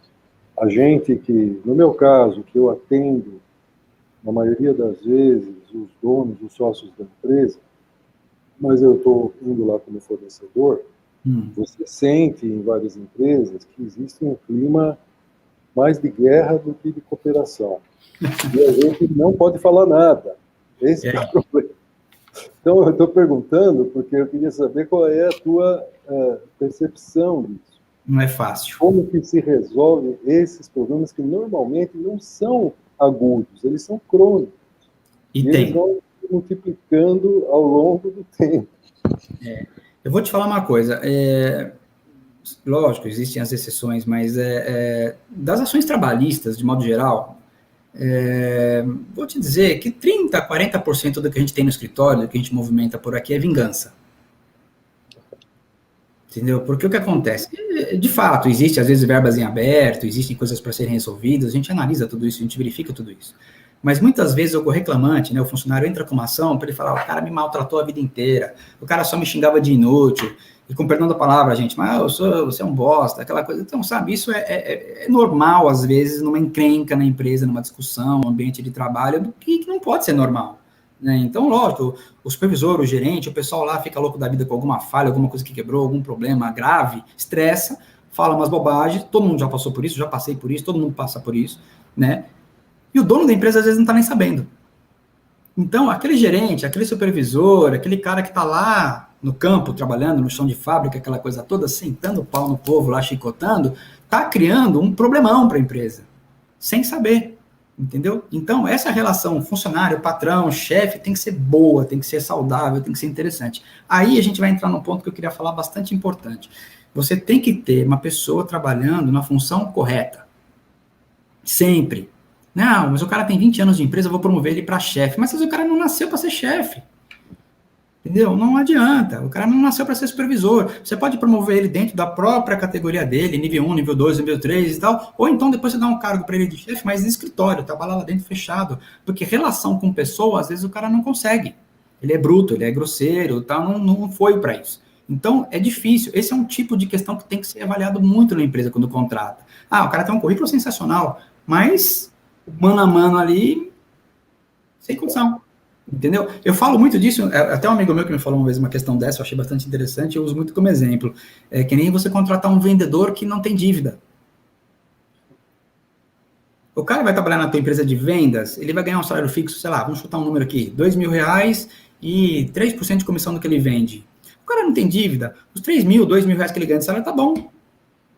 a gente que, no meu caso, que eu atendo, na maioria das vezes, os donos, os sócios da empresa, mas eu estou indo lá como fornecedor, você sente em várias empresas que existe um clima mais de guerra do que de cooperação. E a gente não pode falar nada. Esse é o problema. Então, eu estou perguntando porque eu queria saber qual é a tua percepção disso. Não é fácil. Como que se resolve esses problemas que normalmente não são agudos, eles são crônicos. E eles vão se multiplicando ao longo do tempo. Eu vou te falar uma coisa. Lógico, existem as exceções, mas das ações trabalhistas, de modo geral, vou te dizer que 30%, 40% do que a gente tem no escritório, do que a gente movimenta por aqui é vingança. Entendeu? Porque o que acontece? De fato, existe às vezes verbas em aberto, existem coisas para serem resolvidas, a gente analisa tudo isso, a gente verifica tudo isso. Mas muitas vezes o reclamante, né, o funcionário entra com uma ação para ele falar, o cara me maltratou a vida inteira, o cara só me xingava de inútil, e com perdão da palavra, gente, mas você é um bosta, aquela coisa. Então, sabe, isso é normal, às vezes, numa encrenca na empresa, numa discussão, no ambiente de trabalho, que não pode ser normal. né? Então, lógico, o supervisor, o gerente, o pessoal lá fica louco da vida com alguma falha, alguma coisa que quebrou, algum problema grave, estressa, fala umas bobagens, todo mundo já passou por isso, já passei por isso, todo mundo passa por isso, né? E o dono da empresa às vezes não está nem sabendo. Então, aquele gerente, aquele supervisor, aquele cara que está lá no campo, trabalhando no chão de fábrica, aquela coisa toda, sentando o pau no povo lá, chicotando, está criando um problemão para a empresa, sem saber, entendeu? Então, essa relação funcionário, patrão, chefe, tem que ser boa, tem que ser saudável, tem que ser interessante. Aí a gente vai entrar num ponto que eu queria falar bastante importante. Você tem que ter uma pessoa trabalhando na função correta. Sempre. Não, mas o cara tem 20 anos de empresa, eu vou promover ele para chefe. Mas o cara não nasceu para ser chefe. Entendeu? Não adianta. O cara não nasceu para ser supervisor. Você pode promover ele dentro da própria categoria dele, nível 1, nível 2, nível 3 e tal. Ou então depois você dá um cargo para ele de chefe, mas no escritório, trabalha lá dentro fechado. Porque relação com pessoa, às vezes o cara não consegue. Ele é bruto, ele é grosseiro, tal, não foi para isso. Então, é difícil. Esse é um tipo de questão que tem que ser avaliado muito na empresa quando contrata. Ah, o cara tem um currículo sensacional, mas mano a mano ali, sem condição. Entendeu? Eu falo muito disso, até um amigo meu que me falou uma vez uma questão dessa, eu achei bastante interessante, eu uso muito como exemplo. É que nem você contratar um vendedor que não tem dívida. O cara vai trabalhar na tua empresa de vendas, ele vai ganhar um salário fixo, sei lá, vamos chutar um número aqui, R$2.000 e 3% de comissão do que ele vende. O cara não tem dívida, os 3 mil, 2 mil reais que ele ganha de salário tá bom.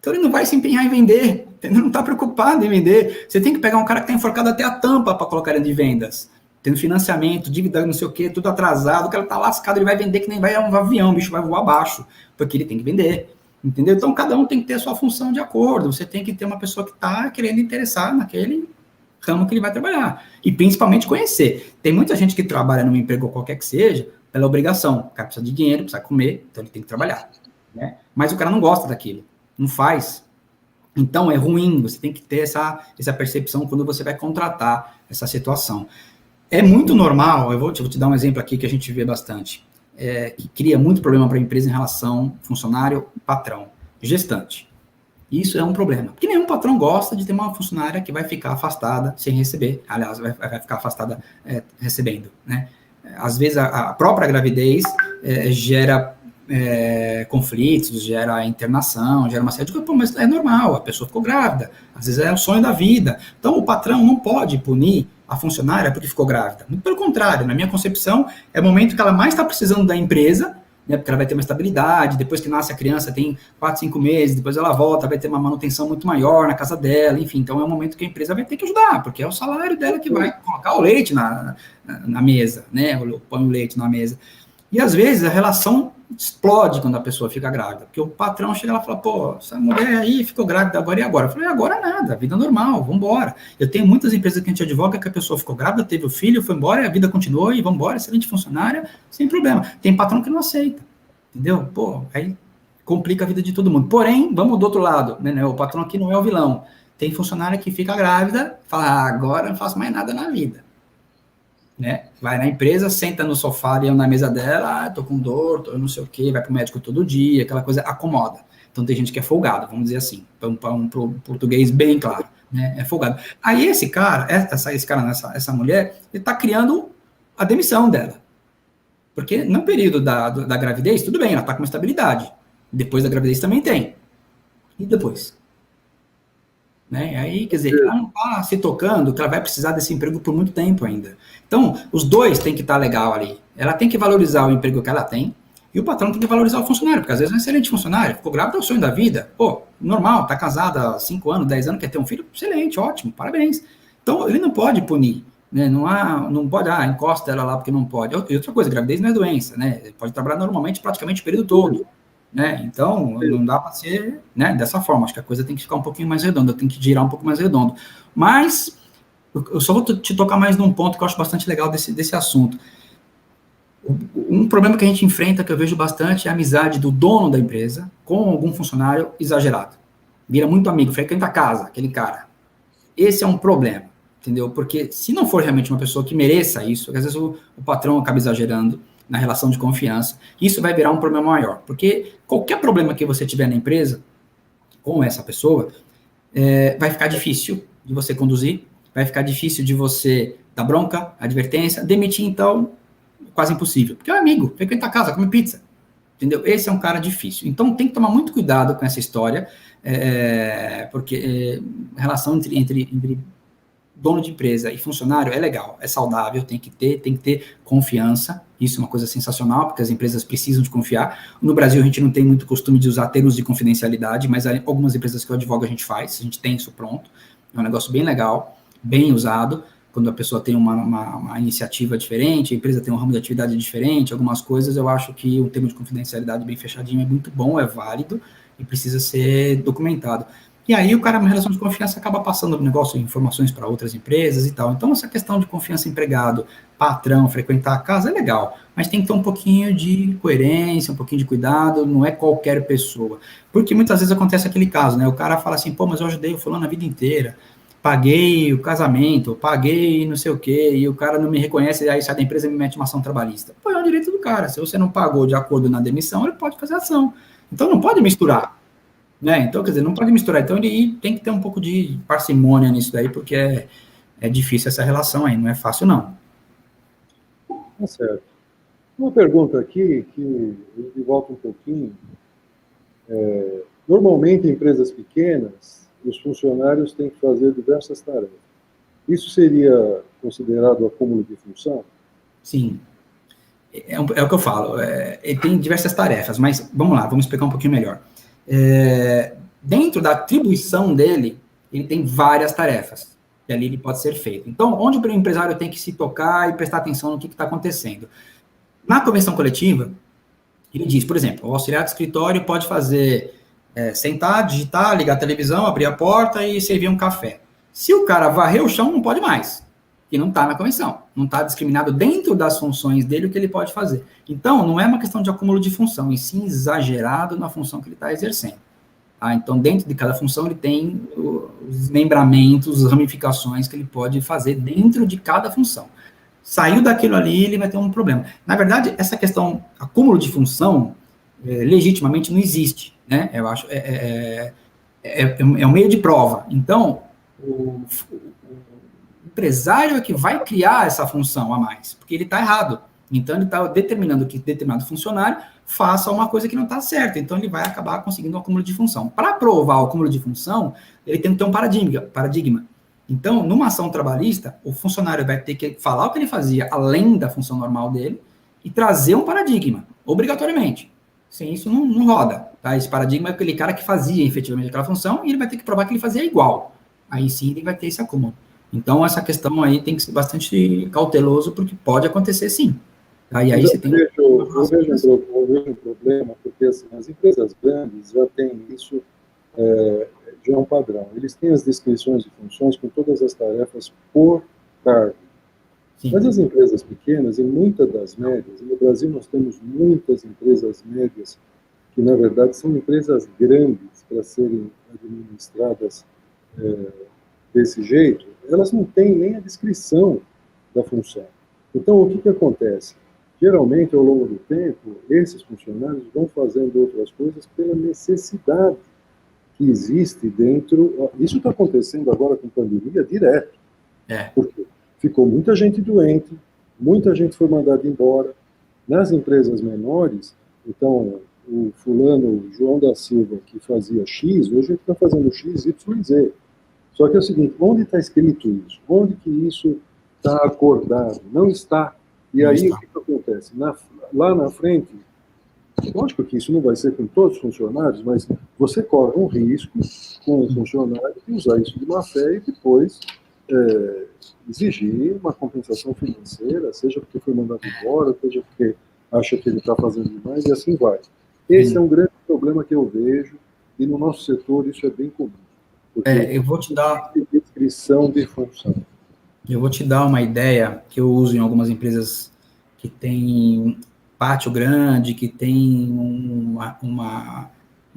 Então ele não vai se empenhar em vender, entendeu? Não está preocupado em vender. Você tem que pegar um cara que está enforcado até a tampa para colocar ele de vendas. Tendo financiamento, dívida, não sei o quê, tudo atrasado, o cara está lascado, ele vai vender que nem vai um avião, o bicho vai voar abaixo, porque ele tem que vender. Entendeu? Então cada um tem que ter a sua função de acordo. Você tem que ter uma pessoa que está querendo interessar naquele ramo que ele vai trabalhar. E principalmente conhecer. Tem muita gente que trabalha num emprego qualquer que seja, pela obrigação. O cara precisa de dinheiro, precisa comer, então ele tem que trabalhar. Né? Mas o cara não gosta daquilo. Não faz. Então, é ruim, você tem que ter essa percepção quando você vai contratar essa situação. É muito normal, eu vou te dar um exemplo aqui que a gente vê bastante, que cria muito problema para a empresa em relação funcionário-patrão, gestante. Isso é um problema, porque nenhum patrão gosta de ter uma funcionária que vai ficar afastada sem receber, aliás, vai ficar afastada recebendo, né? Às vezes, a própria gravidez gera conflitos, gera internação, gera uma série de coisas, mas é normal, a pessoa ficou grávida, às vezes é o sonho da vida. Então, o patrão não pode punir a funcionária porque ficou grávida. Muito pelo contrário, na minha concepção, é o momento que ela mais está precisando da empresa, né, porque ela vai ter uma estabilidade, depois que nasce a criança tem 4, 5 meses, depois ela volta, vai ter uma manutenção muito maior na casa dela, enfim, então é um momento que a empresa vai ter que ajudar, porque é o salário dela que vai colocar o leite na mesa, né, põe o leite na mesa. E às vezes a relação explode quando a pessoa fica grávida, porque o patrão chega lá e fala, pô, essa mulher aí ficou grávida agora e agora? Eu falei, agora nada, vida normal, vamos embora. Eu tenho muitas empresas que a gente advoga que a pessoa ficou grávida, teve o filho, foi embora, a vida continuou e vamos embora, excelente funcionária, sem problema. Tem patrão que não aceita, entendeu? Pô, aí complica a vida de todo mundo. Porém, vamos do outro lado, né? O patrão aqui não é o vilão. Tem funcionária que fica grávida, fala, agora não faço mais nada na vida. Né? Vai na empresa, senta no sofá e na mesa dela, tô com dor, tô não sei o quê, vai pro médico todo dia, aquela coisa acomoda. Então tem gente que é folgado, vamos dizer assim, para um português bem claro, né? É folgado. Aí esse cara, essa mulher, ele tá criando a demissão dela. Porque no período da gravidez, tudo bem, ela tá com uma estabilidade. Depois da gravidez também tem. E depois? Né? Aí, quer dizer, ela não está se tocando que ela vai precisar desse emprego por muito tempo ainda. Então, os dois têm que estar legal ali. Ela tem que valorizar o emprego que ela tem e o patrão tem que valorizar o funcionário, porque às vezes é um excelente funcionário, ficou grávida, é o sonho da vida. Pô, normal, tá casada há 5 anos, 10 anos, quer ter um filho, excelente, ótimo, parabéns. Então, ele não pode punir, né? Não pode, encosta ela lá porque não pode. E outra coisa, gravidez não é doença, né? Ele pode trabalhar normalmente praticamente o período todo. Né? Então, não dá para ser, né, dessa forma. Acho que a coisa tem que ficar um pouquinho mais redonda, tem que girar um pouco mais redondo. Mas, eu só vou te tocar mais num ponto que eu acho bastante legal desse assunto. Um problema que a gente enfrenta, que eu vejo bastante, é a amizade do dono da empresa com algum funcionário exagerado. Vira muito amigo, frequenta a casa, aquele cara. Esse é um problema, entendeu? Porque se não for realmente uma pessoa que mereça isso, às vezes o patrão acaba exagerando na relação de confiança, isso vai virar um problema maior, porque qualquer problema que você tiver na empresa, com essa pessoa, vai ficar difícil de você conduzir, vai ficar difícil de você dá bronca, advertência, demitir, então, quase impossível, porque é um amigo, frequenta a casa, come pizza, entendeu? Esse é um cara difícil. Então, tem que tomar muito cuidado com essa história, porque relação entre dono de empresa e funcionário é legal, é saudável, tem que ter confiança, isso é uma coisa sensacional, porque as empresas precisam de confiar. No Brasil, a gente não tem muito costume de usar termos de confidencialidade, mas algumas empresas que eu advogo a gente tem isso pronto, é um negócio bem legal, bem usado, quando a pessoa tem uma iniciativa diferente, a empresa tem um ramo de atividade diferente, algumas coisas, eu acho que o termo de confidencialidade bem fechadinho é muito bom, é válido, e precisa ser documentado. E aí o cara, uma relação de confiança, acaba passando o negócio, informações para outras empresas e tal. Então, essa questão de confiança empregado, patrão, frequentar a casa, é legal, mas tem que ter um pouquinho de coerência, um pouquinho de cuidado, não é qualquer pessoa. Porque muitas vezes acontece aquele caso, né? O cara fala assim, pô, mas eu ajudei o fulano a vida inteira, paguei o casamento, paguei não sei o quê, e o cara não me reconhece, e aí sai da empresa e me mete uma ação trabalhista. Pô, é um direito do cara. Se você não pagou de acordo na demissão, ele pode fazer ação. Então, não pode misturar. Né? Então, quer dizer, não pode misturar. Então, ele tem que ter um pouco de parcimônia nisso daí, porque é difícil essa relação aí, não é fácil, não. Tá certo. Uma pergunta aqui, que eu volto um pouquinho. Normalmente, em empresas pequenas, os funcionários têm que fazer diversas tarefas. Isso seria considerado acúmulo de função? Sim. É o que eu falo. Ele tem diversas tarefas, mas vamos lá, vamos explicar um pouquinho melhor. Dentro da atribuição dele, ele tem várias tarefas, que ali ele pode ser feito. Então, onde o empresário tem que se tocar e prestar atenção no que está acontecendo? Na convenção coletiva, ele diz, por exemplo, o auxiliar de escritório pode fazer, sentar, digitar, ligar a televisão, abrir a porta e servir um café. Se o cara varrer o chão, não pode mais, que não está na convenção, não está discriminado dentro das funções dele o que ele pode fazer. Então, não é uma questão de acúmulo de função, e sim exagerado na função que ele está exercendo. Então, dentro de cada função, ele tem os membramentos, as ramificações que ele pode fazer dentro de cada função. Saiu daquilo ali, ele vai ter um problema. Na verdade, essa questão, acúmulo de função, legitimamente não existe, né? Eu acho, é um meio de prova. Então, o empresário é que vai criar essa função a mais, porque ele está errado. Então, ele está determinando que determinado funcionário faça uma coisa que não está certa. Então, ele vai acabar conseguindo um acúmulo de função. Para provar o acúmulo de função, ele tem que ter um paradigma. Então, numa ação trabalhista, o funcionário vai ter que falar o que ele fazia além da função normal dele e trazer um paradigma, obrigatoriamente. Sem isso, não roda. Tá? Esse paradigma é aquele cara que fazia efetivamente aquela função e ele vai ter que provar que ele fazia igual. Aí sim, ele vai ter esse acúmulo. Então, essa questão aí tem que ser bastante cauteloso, porque pode acontecer sim. Tá? E aí você tem... Eu vejo um problema, porque assim, as empresas grandes já têm isso, já é um padrão. Eles têm as descrições de funções com todas as tarefas por cargo. Sim. Mas as empresas pequenas, e muitas das médias, e no Brasil nós temos muitas empresas médias que, na verdade, são empresas grandes para serem administradas desse jeito, elas não têm nem a descrição da função. Então, o que acontece? Geralmente, ao longo do tempo, esses funcionários vão fazendo outras coisas pela necessidade que existe dentro... Isso está acontecendo agora com pandemia direto. Porque ficou muita gente doente, muita gente foi mandada embora. Nas empresas menores, então, o fulano João da Silva, que fazia X, hoje ele está fazendo X, Y, Z. Só que é o seguinte, onde está escrito isso? Onde que isso está acordado? Não está. E aí, o que acontece? Lá na frente, lógico que isso não vai ser com todos os funcionários, mas você corre um risco com o funcionário de usar isso de má fé e depois exigir uma compensação financeira, seja porque foi mandado embora, seja porque acha que ele está fazendo demais, e assim vai. Esse é um grande problema que eu vejo, e no nosso setor isso é bem comum. Eu vou te dar... Descrição de função. Eu vou te dar uma ideia que eu uso em algumas empresas que tem pátio grande, que tem uma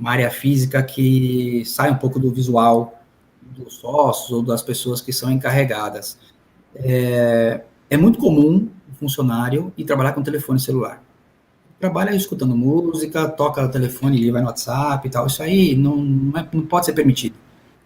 área física que sai um pouco do visual dos sócios ou das pessoas que são encarregadas. É muito comum o funcionário ir trabalhar com telefone celular. Trabalha escutando música, toca o telefone, ele vai no WhatsApp e tal. Isso aí não pode ser permitido.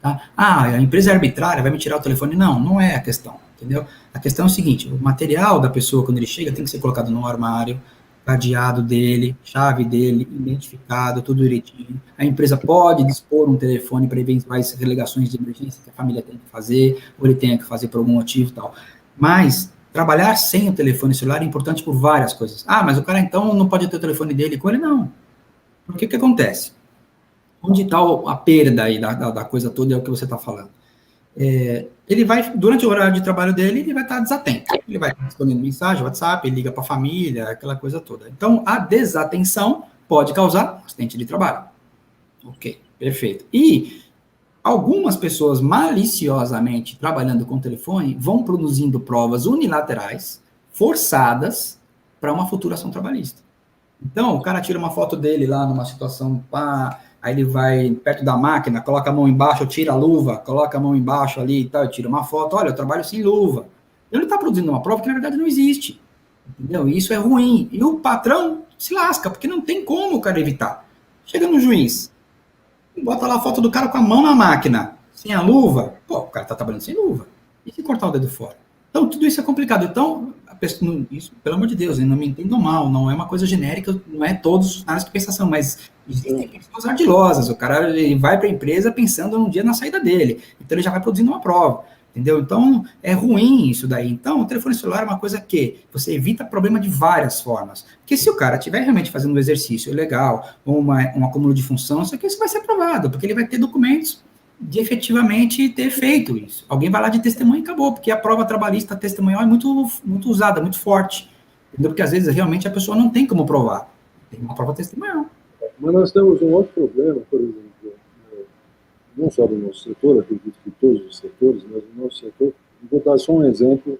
Tá? A empresa é arbitrária, vai me tirar o telefone? Não é a questão. entendeu? A questão é o seguinte, o material da pessoa, quando ele chega, tem que ser colocado no armário, cadeado dele, chave dele, identificado, tudo direitinho. A empresa pode dispor um telefone para eventuais relegações de emergência que a família tem que fazer, ou ele tenha que fazer por algum motivo e tal. Mas trabalhar sem o telefone celular é importante por várias coisas. Ah, mas o cara então não pode ter o telefone dele com ele? Não. Porque o que acontece? Onde está a perda aí da coisa toda é o que você está falando. Ele vai, durante o horário de trabalho dele, ele vai estar desatento. Ele vai respondendo mensagem, WhatsApp, ele liga para a família, aquela coisa toda. Então, a desatenção pode causar acidente de trabalho. Ok, perfeito. E algumas pessoas maliciosamente trabalhando com o telefone vão produzindo provas unilaterais, forçadas, para uma futura ação trabalhista. Então, o cara tira uma foto dele lá numa situação, pá, aí ele vai perto da máquina, coloca a mão embaixo, tira a luva, coloca a mão embaixo ali e tal, tira uma foto, olha, eu trabalho sem luva. Ele está produzindo uma prova que, na verdade, não existe. Entendeu? E isso é ruim. E o patrão se lasca, porque não tem como o cara evitar. Chega no juiz, bota lá a foto do cara com a mão na máquina, sem a luva, pô, o cara está trabalhando sem luva. E se cortar o dedo fora? Então, tudo isso é complicado. Então, a pessoa, isso, pelo amor de Deus, não me entendam mal, não é uma coisa genérica, não é todos os funcionários que pensam assim, mas existem pessoas ardilosas. O cara ele vai para a empresa pensando num dia na saída dele, então ele já vai produzindo uma prova, entendeu? Então, é ruim isso daí. Então, o telefone celular é uma coisa que você evita problema de várias formas. Porque se o cara estiver realmente fazendo um exercício legal, ou um acúmulo de função, isso aqui vai ser aprovado, porque ele vai ter documentos de efetivamente ter feito isso. Alguém vai lá de testemunha e acabou, porque a prova trabalhista testemunhal é muito, muito usada, muito forte. Entendeu? Porque às vezes realmente a pessoa não tem como provar. Tem uma prova testemunhal. Mas nós temos um outro problema, por exemplo, não só no nosso setor, acredito que todos os setores, mas no nosso setor, vou dar só um exemplo,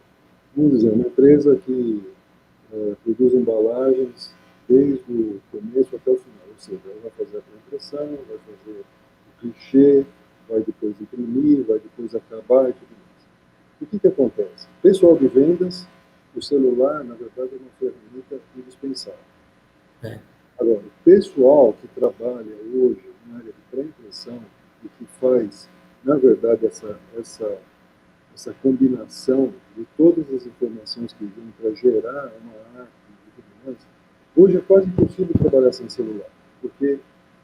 vamos dizer, uma empresa que produz embalagens desde o começo até o final, ou seja, ela vai fazer a pré-impressão, vai fazer o clichê, vai depois imprimir, vai depois acabar e tudo mais. O que acontece? Pessoal de vendas, o celular, na verdade, é uma ferramenta indispensável. Agora, o pessoal que trabalha hoje na área de pré-impressão e que faz, na verdade, essa combinação de todas as informações que vêm para gerar uma arte e tudo mais, hoje é quase impossível trabalhar sem celular, porque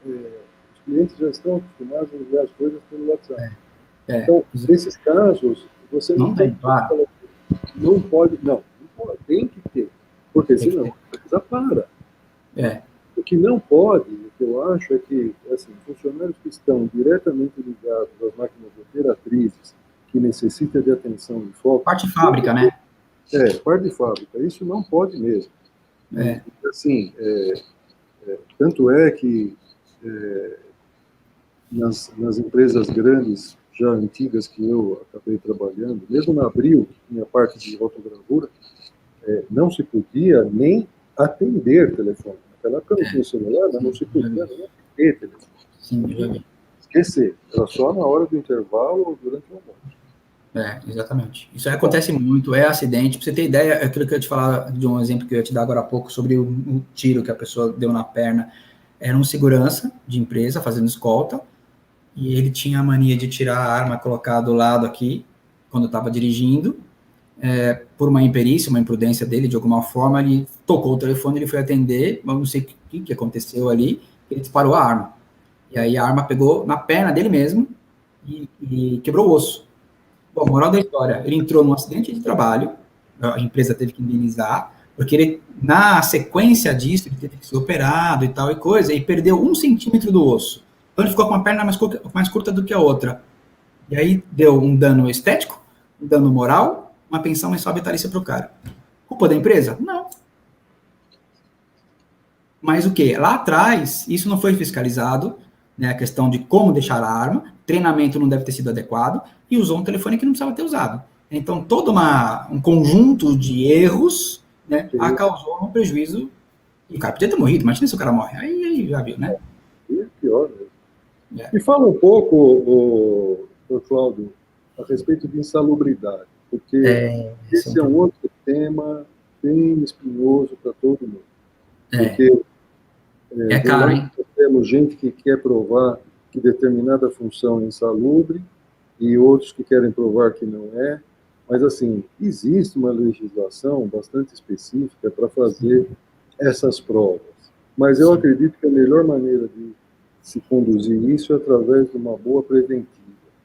os clientes já estão acostumados a enviar as coisas pelo WhatsApp. Então, nesses casos, você não tem, claro. Não pode, tem que ter, porque senão a coisa para. O que não pode, o que eu acho é que assim, funcionários que estão diretamente ligados às máquinas operatrizes, que necessitam de atenção e foco... Parte de fábrica, né? Parte de fábrica. Isso não pode mesmo. Assim, tanto é que nas empresas grandes, já antigas, que eu acabei trabalhando, mesmo na Abril, que tinha parte de rotogravura, não se podia nem atender telefone. Naquela época não tinha celular, mas não se podia nem atender telefone. Sim, esquecer. Era só na hora do intervalo ou durante o almoço. Exatamente. Isso aí acontece muito, é acidente. Pra você ter ideia, aquilo que eu ia te falar de um exemplo que eu ia te dar agora há pouco sobre o tiro que a pessoa deu na perna. Era um segurança de empresa fazendo escolta e ele tinha a mania de tirar a arma, colocar do lado aqui, quando estava dirigindo. Por uma imperícia, uma imprudência dele, de alguma forma, ele tocou o telefone, ele foi atender, mas não sei o que aconteceu ali, ele disparou a arma. E aí a arma pegou na perna dele mesmo e quebrou o osso. Bom, moral da história, ele entrou num acidente de trabalho, a empresa teve que indenizar, porque ele, na sequência disso, ele teve que ser operado e tal e coisa, e perdeu 1 centímetro do osso. Então ele ficou com a perna mais curta do que a outra. E aí deu um dano estético, um dano moral, uma pensão mensal vitalícia para o cara. Culpa da empresa? Não. Mas o quê? Lá atrás, isso não foi fiscalizado, né, a questão de como deixar a arma, treinamento não deve ter sido adequado, e usou um telefone que não precisava ter usado. Então, todo um conjunto de erros, né, causou um prejuízo, e o cara podia ter morrido, imagina se o cara morre, aí já viu, né? É pior, né? E fala um pouco, Dr. Cláudio, a respeito de insalubridade, porque esse é um outro tema bem espinhoso para todo mundo. Porque caro, hein? Temos gente que quer provar que determinada função é insalubre e outros que querem provar que não é. Mas, assim, existe uma legislação bastante específica para fazer essas provas. Mas eu acredito que a melhor maneira de se conduzir isso é através de uma boa preventiva,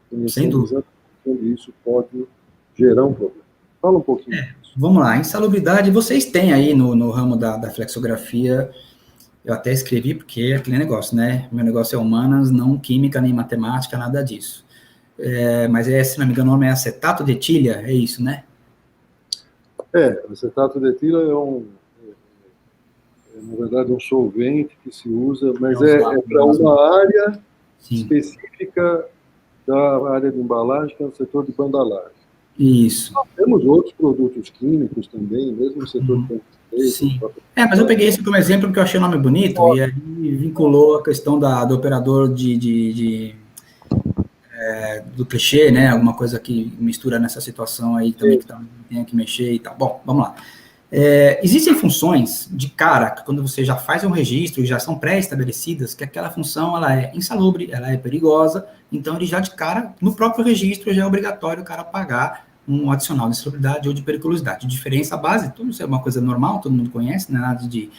conhecendo exatamente onde isso pode gerar um problema. Fala um pouquinho disso. Vamos lá, insalubridade, vocês têm aí no ramo da flexografia, eu até escrevi porque é aquele negócio, né? Meu negócio é humanas, não química, nem matemática, nada disso. Mas se não me engano, o nome é acetato de etilha, é isso, né? Acetato de etilha na verdade, um solvente que se usa, mas é para uma área específica da área de embalagem, que é o setor de banda larga. Isso. Nós temos outros produtos químicos também, mesmo no setor de sim. Mas eu peguei esse como exemplo porque eu achei o nome bonito e aí vinculou a questão do operador do clichê, né? Alguma coisa que mistura nessa situação aí também que tem que mexer e tal. Bom, vamos lá. Existem funções de cara, que quando você já faz um registro e já são pré-estabelecidas, que aquela função ela é insalubre, ela é perigosa, então ele já de cara, no próprio registro, já é obrigatório o cara pagar um adicional de insalubridade ou de periculosidade. Diferença base, tudo isso é uma coisa normal, todo mundo conhece, não é nada de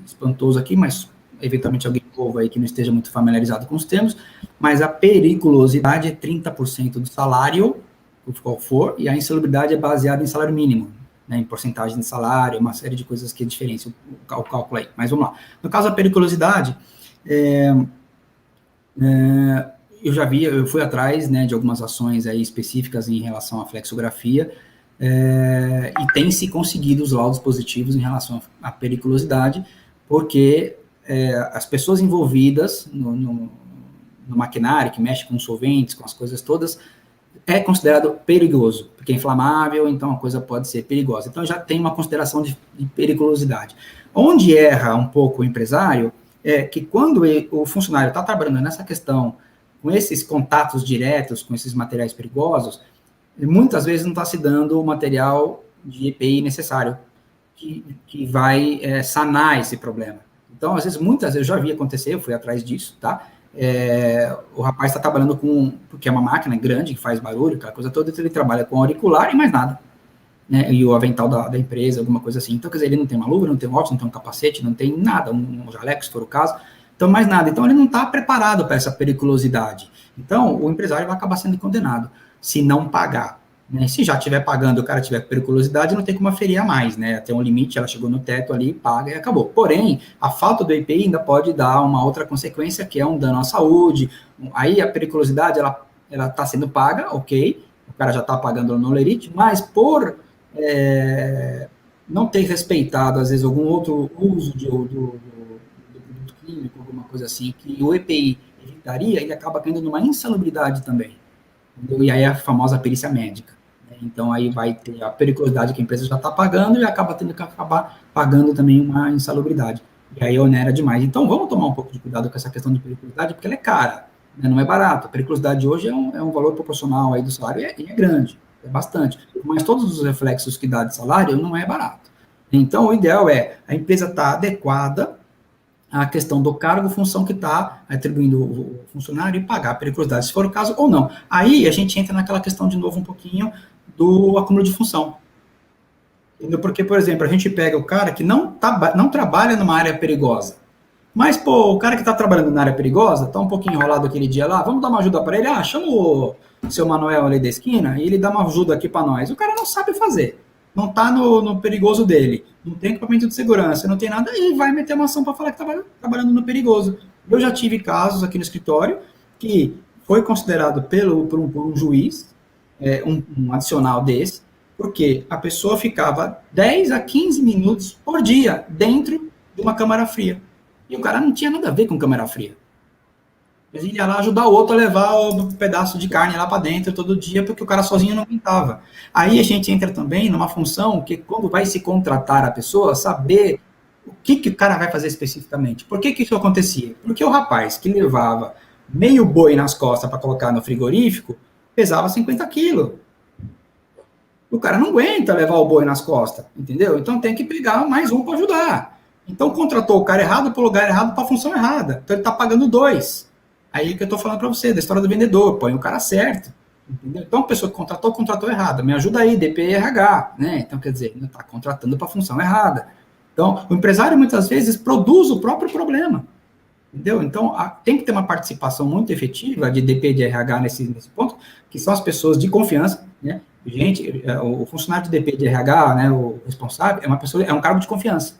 espantoso aqui, mas eventualmente alguém novo aí que não esteja muito familiarizado com os termos, mas a periculosidade é 30% do salário, qual for, e a insalubridade é baseada em salário mínimo, né, em porcentagem de salário, uma série de coisas que diferenciam o cálculo aí. Mas vamos lá. No caso da periculosidade, eu fui atrás, né, de algumas ações aí específicas em relação à flexografia, e tem se conseguido os laudos positivos em relação à periculosidade, porque as pessoas envolvidas no maquinário, que mexe com solventes, com as coisas todas, é considerado perigoso, porque é inflamável, então a coisa pode ser perigosa. Então já tem uma consideração de periculosidade. Onde erra um pouco o empresário é que quando o funcionário está trabalhando nessa questão, com esses contatos diretos com esses materiais perigosos, muitas vezes não está se dando o material de EPI necessário, que vai sanar esse problema. Então, às vezes, muitas vezes, eu já vi acontecer, eu fui atrás disso, tá? O rapaz está trabalhando porque é uma máquina grande, que faz barulho, aquela coisa toda, então ele trabalha com auricular e mais nada, né, e o avental da empresa, alguma coisa assim. Então, quer dizer, ele não tem uma luva, não tem um óculos, não tem um capacete, não tem nada, um jaleco, se for o caso, então mais nada. Então, ele não está preparado para essa periculosidade. Então, o empresário vai acabar sendo condenado, se não pagar. Né? Se já estiver pagando, o cara tiver periculosidade, não tem como aferir a mais, né? Até um limite, ela chegou no teto ali, paga e acabou. Porém, a falta do EPI ainda pode dar uma outra consequência, que é um dano à saúde. Aí a periculosidade, ela está sendo paga, ok, o cara já está pagando no lerite, mas por não ter respeitado, às vezes, algum outro uso do produto químico, alguma coisa assim, que o EPI evitaria, ele acaba caindo numa insalubridade também. E aí a famosa perícia médica. Então, aí vai ter a periculosidade que a empresa já está pagando e acaba tendo que acabar pagando também uma insalubridade. E aí onera demais. Então, vamos tomar um pouco de cuidado com essa questão de periculosidade, porque ela é cara, né? Não é barato. A periculosidade hoje é um valor proporcional aí do salário e é grande, é bastante. Mas todos os reflexos que dá de salário não é barato. Então, o ideal é a empresa estar adequada à questão do cargo, função que está atribuindo o funcionário e pagar a periculosidade, se for o caso ou não. Aí a gente entra naquela questão de novo um pouquinho do acúmulo de função. Entendeu? Porque, por exemplo, a gente pega o cara que não trabalha numa área perigosa, mas, pô, o cara que está trabalhando na área perigosa, está um pouquinho enrolado aquele dia lá, vamos dar uma ajuda para ele? Chama o seu Manuel ali da esquina e ele dá uma ajuda aqui para nós. O cara não sabe fazer, não está no perigoso dele, não tem equipamento de segurança, não tem nada, e vai meter uma ação para falar que está trabalhando no perigoso. Eu já tive casos aqui no escritório que foi considerado por um juiz, um adicional desse, porque a pessoa ficava 10 a 15 minutos por dia dentro de uma câmara fria. E o cara não tinha nada a ver com câmara fria. Ele ia lá ajudar o outro a levar o pedaço de carne lá para dentro todo dia, porque o cara sozinho não aguentava. Aí a gente entra também numa função que, quando vai se contratar a pessoa, saber o que o cara vai fazer especificamente. Por que isso acontecia? Porque o rapaz que levava meio boi nas costas para colocar no frigorífico pesava 50 quilos. O cara não aguenta levar o boi nas costas, entendeu? Então tem que pegar mais um para ajudar. Então contratou o cara errado para o lugar errado para a função errada. Então ele está pagando 2. Aí que eu estou falando para você, da história do vendedor, põe o cara certo. Entendeu? Então, a pessoa que contratou errado. Me ajuda aí, DPRH, né? Então, quer dizer, não está contratando para a função errada. Então, o empresário, muitas vezes, produz o próprio problema. Entendeu? Então, tem que ter uma participação muito efetiva de DP de RH nesse ponto, que são as pessoas de confiança, né? Gente, o funcionário de DP de RH, né, o responsável, é um cargo de confiança.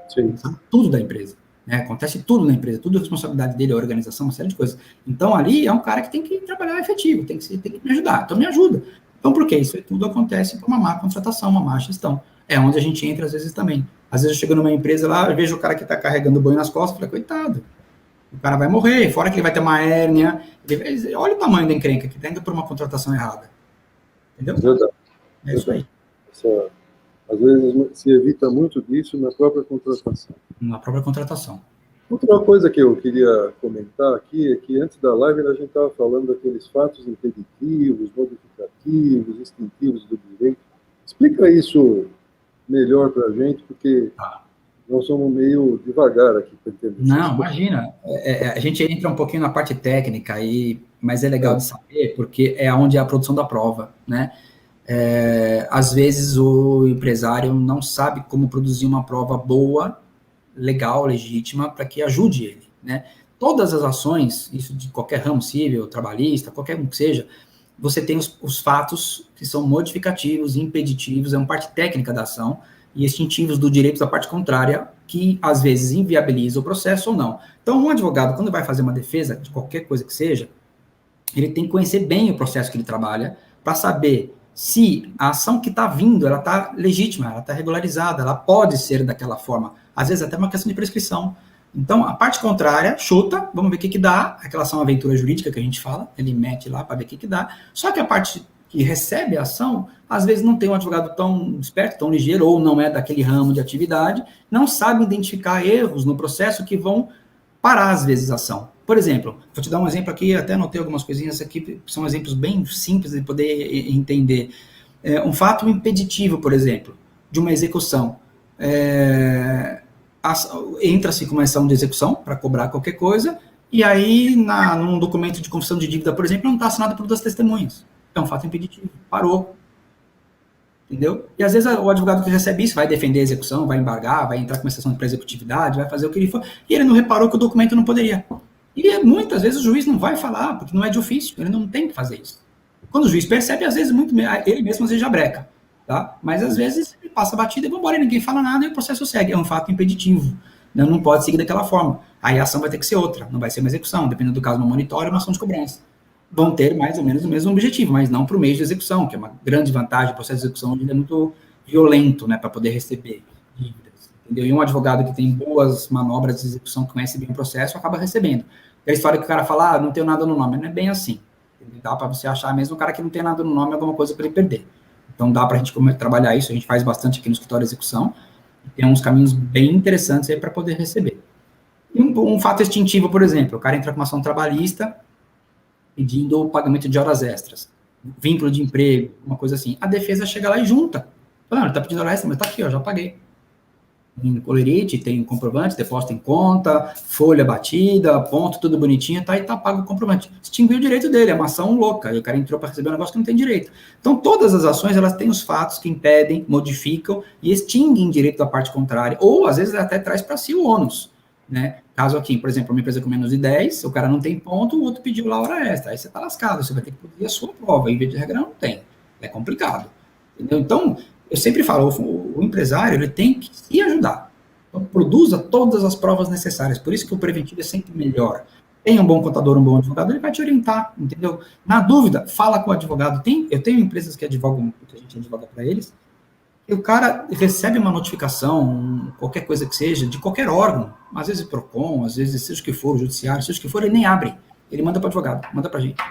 Sim. Sabe tudo da empresa. Né? Acontece tudo na empresa, tudo é responsabilidade dele, a organização, uma série de coisas. Então, ali é um cara que tem que trabalhar efetivo, tem que me ajudar. Então, me ajuda. Então, por quê? Isso tudo acontece por uma má contratação, uma má gestão. É onde a gente entra, às vezes, também. Às vezes, eu chego numa empresa lá, eu vejo o cara que está carregando o banho nas costas, eu falo, coitado, o cara vai morrer, fora que ele vai ter uma hérnia. Olha o tamanho da encrenca que está indo por uma contratação errada. Entendeu? Verdade. É isso aí. Às vezes se evita muito disso na própria contratação. Na própria contratação. Outra coisa que eu queria comentar aqui é que antes da live a gente estava falando daqueles fatos impeditivos, modificativos, extintivos do direito. Explica isso melhor para a gente, porque nós somos meio devagar aqui para entender. Não, imagina. A gente entra um pouquinho na parte técnica aí, mas é legal de saber, porque é onde é a produção da prova, né? Às vezes o empresário não sabe como produzir uma prova boa, legal, legítima, para que ajude ele, né? Todas as ações, isso de qualquer ramo civil, trabalhista, qualquer um que seja, você tem os fatos que são modificativos, impeditivos, é uma parte técnica da ação, e extintivos do direito da parte contrária, que às vezes inviabiliza o processo ou não. Então, um advogado, quando vai fazer uma defesa de qualquer coisa que seja, ele tem que conhecer bem o processo que ele trabalha, para saber se a ação que está vindo, ela está legítima, ela está regularizada, ela pode ser daquela forma. Às vezes até uma questão de prescrição. Então, a parte contrária, chuta, vamos ver o que dá, aquela ação aventura jurídica que a gente fala, ele mete lá para ver o que dá, só que a parte que recebe a ação, às vezes não tem um advogado tão esperto, tão ligeiro, ou não é daquele ramo de atividade, não sabe identificar erros no processo que vão parar, às vezes, a ação. Por exemplo, vou te dar um exemplo aqui, até anotei algumas coisinhas aqui, são exemplos bem simples de poder entender. Um fato impeditivo, por exemplo, de uma execução. Entra-se com uma ação de execução para cobrar qualquer coisa, e aí, num documento de confissão de dívida, por exemplo, não está assinado por duas testemunhas. É um fato impeditivo, parou. Entendeu? E às vezes o advogado que recebe isso vai defender a execução, vai embargar, vai entrar com uma exceção de pré-executividade, vai fazer o que ele for, e ele não reparou que o documento não poderia. E muitas vezes o juiz não vai falar, porque não é de ofício, ele não tem que fazer isso. Quando o juiz percebe, às vezes ele mesmo às vezes já breca, tá? Mas às vezes ele passa a batida e vai embora, ninguém fala nada e o processo segue. É um fato impeditivo, não pode seguir daquela forma. Aí a ação vai ter que ser outra, não vai ser uma execução, dependendo do caso, uma monitória ou uma ação de cobrança. Vão ter mais ou menos o mesmo objetivo, mas não para o meio de execução, que é uma grande vantagem, o processo de execução onde ele é muito violento, né, para poder receber dívidas, entendeu? E um advogado que tem boas manobras de execução, que conhece bem o processo, acaba recebendo. A história que o cara fala, não tenho nada no nome, não é bem assim. Entendeu? Dá para você achar mesmo o cara que não tem nada no nome, alguma coisa para ele perder. Então dá para a gente trabalhar isso, a gente faz bastante aqui no escritório de execução, e tem uns caminhos bem interessantes aí para poder receber. E um fato extintivo, por exemplo, o cara entra com uma ação trabalhista, pedindo o pagamento de horas extras, vínculo de emprego, uma coisa assim. A defesa chega lá e junta. Fala, não, ele está pedindo hora extra, mas está aqui, ó, já paguei. Tem colerite, tem comprovante, depósito em conta, folha batida, ponto, tudo bonitinho, tá, e tá pago o comprovante. Extinguiu o direito dele, é uma ação louca, e o cara entrou para receber um negócio que não tem direito. Então, todas as ações, elas têm os fatos que impedem, modificam e extinguem direito da parte contrária, ou, às vezes, até traz para si o ônus, né? Caso aqui, por exemplo, uma empresa com menos de 10, o cara não tem ponto, o outro pediu lá hora extra, aí você tá lascado, você vai ter que produzir a sua prova, em vez de regra não tem, é complicado, entendeu? Então, eu sempre falo, o empresário, ele tem que se ajudar, então produza todas as provas necessárias, por isso que o preventivo é sempre melhor. Tem um bom contador, um bom advogado, ele vai te orientar, entendeu? Na dúvida, fala com o advogado, eu tenho empresas que advogam, que a gente advoga para eles, e o cara recebe uma notificação, qualquer coisa que seja, de qualquer órgão, às vezes PROCON, às vezes seja o que for, o judiciário, seja o que for, ele nem abre. Ele manda para o advogado, manda para a gente.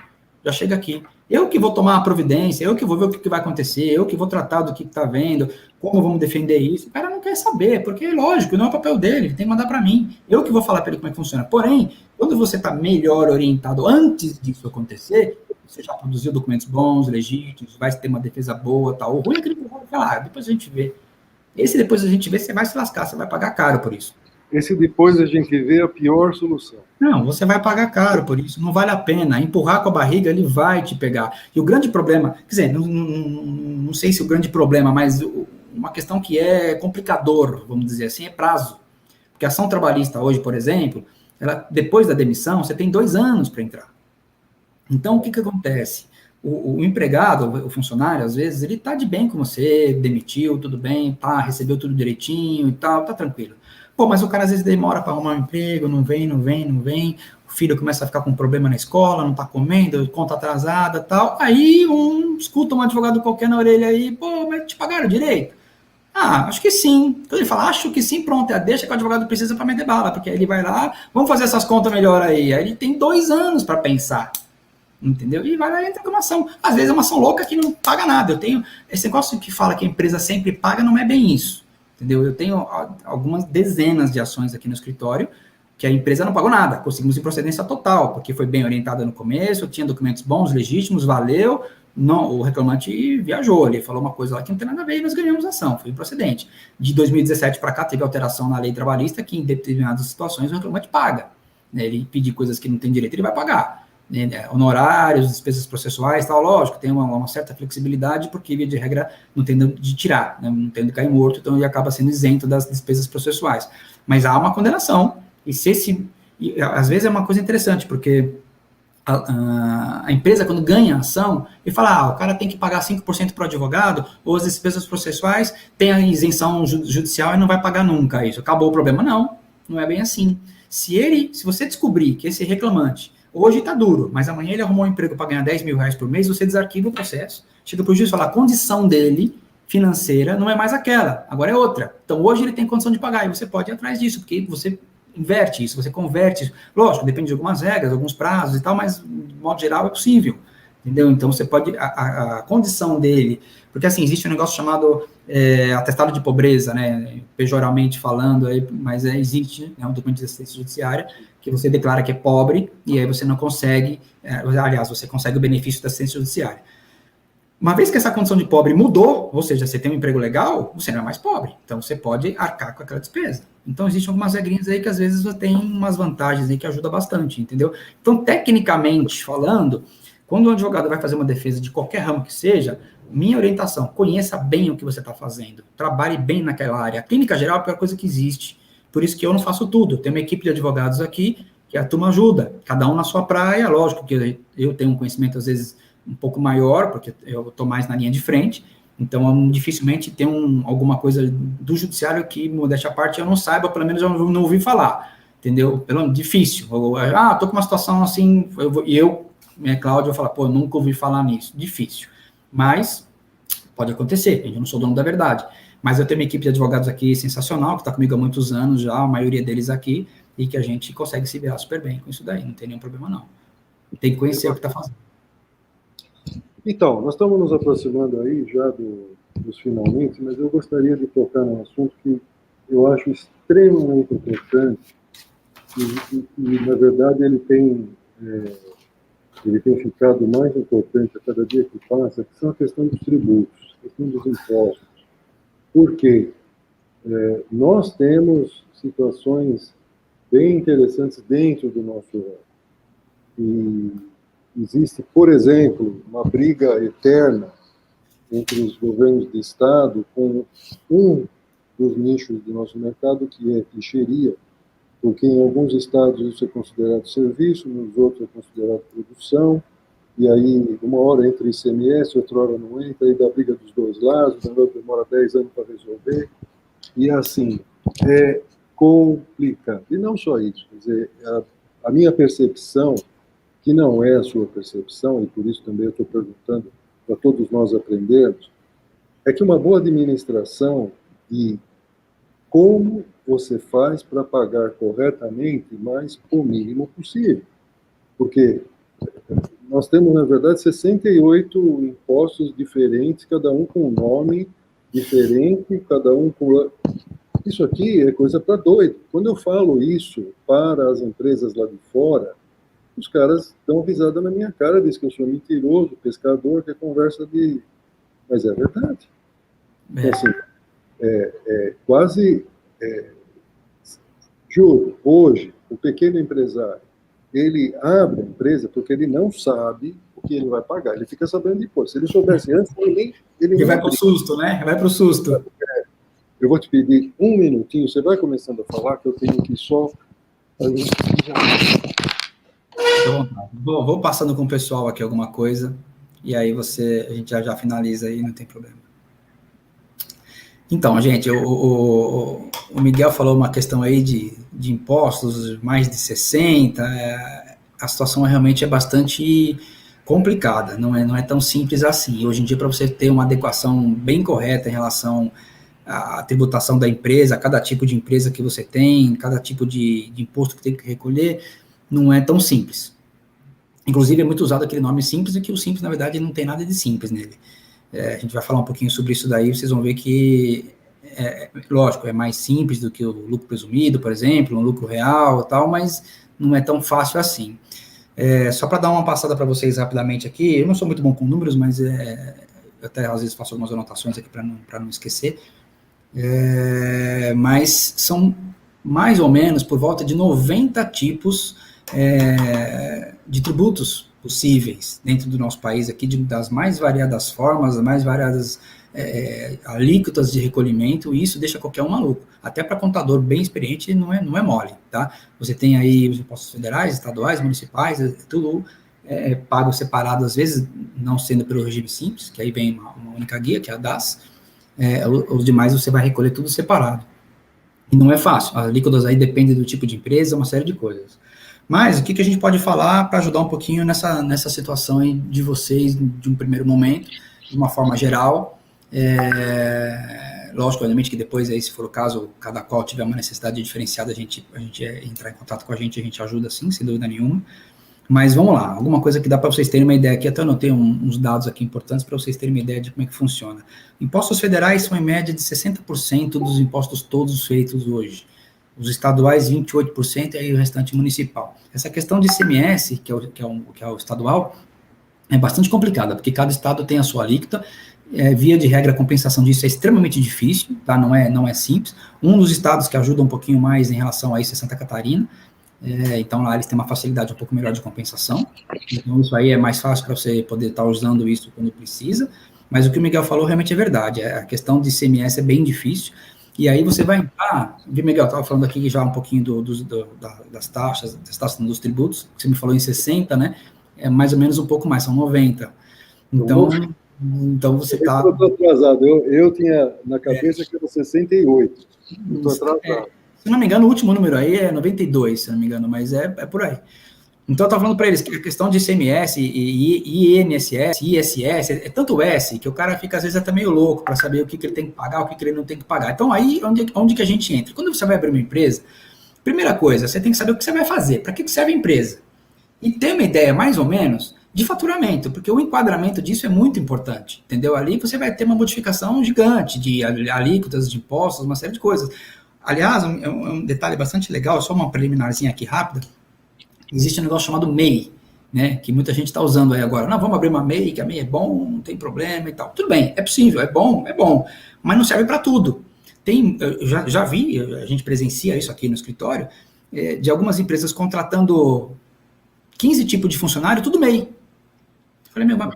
Já chega aqui. Eu que vou tomar a providência, eu que vou ver o que vai acontecer, eu que vou tratar do que está vendo, como vamos defender isso. O cara não quer saber, porque, lógico, não é o papel dele, ele tem que mandar para mim. Eu que vou falar para ele como é que funciona. Porém, quando você está melhor orientado antes disso acontecer, você já produziu documentos bons, legítimos, vai ter uma defesa boa, tal. O ruim é aquele que vai falar, depois a gente vê. Esse depois a gente vê, você vai se lascar, você vai pagar caro por isso. esse depois a gente vê a pior solução. Não, você vai pagar caro por isso, não vale a pena. Empurrar com a barriga, ele vai te pegar. E o grande problema, quer dizer, não sei se o grande problema, mas uma questão que é complicador, vamos dizer assim, é prazo. Porque a ação trabalhista hoje, por exemplo, ela, depois da demissão, você tem 2 anos para entrar. Então, o que acontece? O empregado, o funcionário, às vezes, ele está de bem com você, demitiu, tudo bem, tá, recebeu tudo direitinho e tal, tá tranquilo. Pô, mas o cara às vezes demora para arrumar um emprego, não vem, o filho começa a ficar com problema na escola, não tá comendo, conta atrasada e tal, aí escuta um advogado qualquer na orelha aí, pô, mas te pagaram direito? Ah, acho que sim. Então ele fala, acho que sim, pronto, deixa que o advogado precisa para meter bala, porque aí ele vai lá, vamos fazer essas contas melhor aí. Aí ele tem 2 anos para pensar, entendeu? E vai lá e entra com uma ação. Às vezes é uma ação louca que não paga nada. Eu tenho, esse negócio que fala que a empresa sempre paga, não é bem isso, entendeu? Eu tenho algumas dezenas de ações aqui no escritório que a empresa não pagou nada, conseguimos improcedência total, porque foi bem orientada no começo, tinha documentos bons, legítimos, valeu, não, o reclamante viajou, ele falou uma coisa lá que não tem nada a ver e nós ganhamos a ação, foi improcedente. De 2017 para cá teve alteração na lei trabalhista que em determinadas situações o reclamante paga, né? Ele pedir coisas que não tem direito, ele vai pagar, né? Honorários, despesas processuais, tal, lógico, tem uma certa flexibilidade, porque via de regra não tem de tirar, né? Não tem de cair morto, então ele acaba sendo isento das despesas processuais, mas há uma condenação, e às vezes é uma coisa interessante, porque a empresa, quando ganha a ação, ele fala, o cara tem que pagar 5% para o advogado, ou as despesas processuais tem a isenção judicial e não vai pagar nunca isso. Acabou o problema. Não é bem assim. Se você descobrir que esse reclamante, hoje está duro, mas amanhã ele arrumou um emprego para ganhar 10 mil reais por mês, você desarquiva o processo, chega para o juiz e fala, a condição dele financeira não é mais aquela, agora é outra. Então hoje ele tem condição de pagar, e você pode ir atrás disso, porque você inverte isso, você converte isso. Lógico, depende de algumas regras, alguns prazos e tal, mas, de modo geral, é possível. Entendeu? Então, você pode... A condição dele... Porque, assim, existe um negócio chamado atestado de pobreza, né? Pejoralmente falando, mas existe, um documento de assistência judiciária que você declara que é pobre e aí você não consegue... aliás, você consegue o benefício da assistência judiciária. Uma vez que essa condição de pobre mudou, ou seja, você tem um emprego legal, você não é mais pobre. Então, você pode arcar com aquela despesa. Então, existem algumas regrinhas aí que, às vezes, tem umas vantagens aí que ajudam bastante, entendeu? Então, tecnicamente falando, quando um advogado vai fazer uma defesa de qualquer ramo que seja, minha orientação, conheça bem o que você está fazendo. Trabalhe bem naquela área. A clínica geral é a pior coisa que existe. Por isso que eu não faço tudo. Eu tenho uma equipe de advogados aqui, que a turma ajuda. Cada um na sua praia. Lógico que eu tenho um conhecimento, às vezes, um pouco maior, porque eu estou mais na linha de frente, então dificilmente tem alguma coisa do judiciário que, modéstia à parte, eu não saiba, pelo menos eu não ouvi falar, entendeu? Difícil. Estou com uma situação assim, minha Cláudia, eu falo, eu nunca ouvi falar nisso. Difícil. Mas pode acontecer, eu não sou dono da verdade. Mas eu tenho uma equipe de advogados aqui sensacional, que está comigo há muitos anos já, a maioria deles aqui, e que a gente consegue se virar super bem com isso daí, não tem nenhum problema não. Tem que conhecer o que está fazendo. Então, nós estamos nos aproximando aí já dos finalmente, mas eu gostaria de tocar num assunto que eu acho extremamente importante e na verdade, ele tem ficado mais importante a cada dia que passa, que são a questão dos tributos, a questão dos impostos. Por quê? Nós temos situações bem interessantes dentro do nosso ramo. E existe, por exemplo, uma briga eterna entre os governos de Estado com um dos nichos do nosso mercado, que é a ficheria, porque em alguns estados isso é considerado serviço, nos outros é considerado produção, e aí uma hora entra ICMS, outra hora não entra, aí dá briga dos dois lados, demora 10 anos para resolver, e assim, é complicado. E não só isso, quer dizer, a minha percepção, que não é a sua percepção, e por isso também eu estou perguntando para todos nós aprendermos, é que uma boa administração e como você faz para pagar corretamente, mas o mínimo possível. Porque nós temos, na verdade, 68 impostos diferentes, cada um com um nome diferente, cada um com... Isso aqui é coisa para doido. Quando eu falo isso para as empresas lá de fora, os caras dão risada na minha cara, dizem que eu sou mentiroso, pescador, que é conversa de... Mas é verdade. Então, assim, quase Juro, hoje, o pequeno empresário, ele abre a empresa porque ele não sabe o que ele vai pagar. Ele fica sabendo depois. Se ele soubesse antes, ele vai para o susto, né? Vai para o susto. Eu vou te pedir um minutinho. Você vai começando a falar que eu tenho que só... Vou passando com o pessoal aqui alguma coisa, e aí a gente já finaliza aí, não tem problema. Então, gente, o Miguel falou uma questão aí de impostos, mais de 60%, a situação realmente é bastante complicada, não é tão simples assim. Hoje em dia, para você ter uma adequação bem correta em relação à tributação da empresa, cada tipo de empresa que você tem, cada tipo de imposto que tem que recolher, não é tão simples. Inclusive, é muito usado aquele nome simples, e que o simples, na verdade, não tem nada de simples nele. A gente vai falar um pouquinho sobre isso daí, vocês vão ver que, lógico, é mais simples do que o lucro presumido, por exemplo, um lucro real e tal, mas não é tão fácil assim. Só para dar uma passada para vocês rapidamente aqui, eu não sou muito bom com números, mas eu até às vezes faço algumas anotações aqui para não esquecer, mas são mais ou menos por volta de 90 tipos de tributos possíveis dentro do nosso país aqui, das mais variadas formas, das mais variadas alíquotas de recolhimento, e isso deixa qualquer um maluco. Até para contador bem experiente não é mole, tá? Você tem aí os impostos federais, estaduais, municipais, tudo pago separado, às vezes não sendo pelo regime simples, que aí vem uma única guia, que é a DAS, os demais você vai recolher tudo separado. E não é fácil, as alíquotas aí dependem do tipo de empresa, uma série de coisas. Mas o que a gente pode falar para ajudar um pouquinho nessa situação aí de vocês, de um primeiro momento, de uma forma geral? Lógico, obviamente, que depois, aí, se for o caso, cada qual tiver uma necessidade diferenciada, a gente entrar em contato com a gente ajuda sim, sem dúvida nenhuma. Mas vamos lá, alguma coisa que dá para vocês terem uma ideia aqui, até anotei uns dados aqui importantes para vocês terem uma ideia de como é que funciona. Impostos federais são em média de 60% dos impostos todos feitos hoje. Os estaduais, 28%, e aí o restante municipal. Essa questão de ICMS, que é o estadual, é bastante complicada, porque cada estado tem a sua alíquota, via de regra, a compensação disso é extremamente difícil, tá? Não é simples. Um dos estados que ajuda um pouquinho mais em relação a isso é Santa Catarina, então lá eles têm uma facilidade um pouco melhor de compensação, então isso aí é mais fácil para você poder estar usando isso quando precisa, mas o que o Miguel falou realmente é verdade, a questão de ICMS é bem difícil. E aí você vai entrar, viu, Miguel, estava falando aqui já um pouquinho das taxas dos tributos, que você me falou em 60, né? É mais ou menos um pouco mais, são 90. Então você está... Eu estou atrasado, eu tinha na cabeça que era 68. Eu estou atrasado. Se não me engano, o último número aí é 92, se não me engano, mas é por aí. Então, eu estava falando para eles que a questão de ICMS, INSS, ISS, é tanto S, que o cara fica, às vezes, até meio louco para saber o que ele tem que pagar, o que ele não tem que pagar. Então, aí, onde que a gente entra? Quando você vai abrir uma empresa, primeira coisa, você tem que saber o que você vai fazer, para que serve a empresa. E ter uma ideia, mais ou menos, de faturamento, porque o enquadramento disso é muito importante, entendeu? Ali você vai ter uma modificação gigante de alíquotas, de impostos, uma série de coisas. Aliás, um detalhe bastante legal, só uma preliminarzinha aqui rápida, existe um negócio chamado MEI, né, que muita gente está usando aí agora. Não, vamos abrir uma MEI, que a MEI é bom, não tem problema e tal. Tudo bem, é possível, é bom, mas não serve para tudo. Eu já vi, a gente presencia isso aqui no escritório, de algumas empresas contratando 15 tipos de funcionário, tudo MEI. Eu falei, mas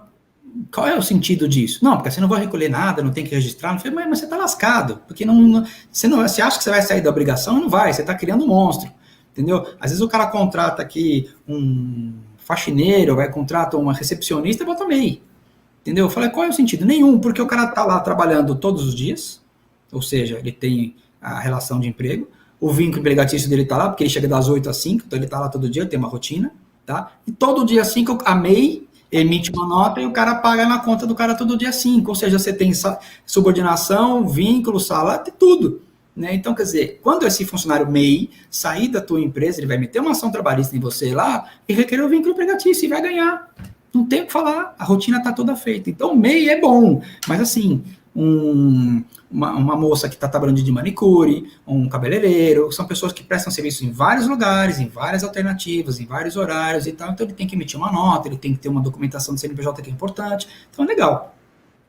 qual é o sentido disso? Não, porque você não vai recolher nada, não tem que registrar. Eu falei, mas você está lascado, porque você acha que você vai sair da obrigação? Não vai, você está criando um monstro. Entendeu? Às vezes o cara contrata aqui um faxineiro, contrata uma recepcionista e bota MEI. Entendeu? Eu falei, qual é o sentido? Nenhum, porque o cara está lá trabalhando todos os dias, ou seja, ele tem a relação de emprego, o vínculo empregatício dele está lá, porque ele chega das 8 às 5, então ele está lá todo dia, tem uma rotina, tá? E todo dia 5 a MEI emite uma nota e o cara paga na conta do cara todo dia 5, ou seja, você tem subordinação, vínculo, salário, tudo. Né? Então, quer dizer, quando esse funcionário MEI sair da tua empresa, ele vai meter uma ação trabalhista em você lá e requerer o vínculo empregatício e vai ganhar. Não tem o que falar, a rotina está toda feita. Então, MEI é bom, mas assim, uma moça que está trabalhando de manicure, um cabeleireiro, são pessoas que prestam serviço em vários lugares, em várias alternativas, em vários horários e tal, então ele tem que emitir uma nota, ele tem que ter uma documentação do CNPJ que é importante, então é legal.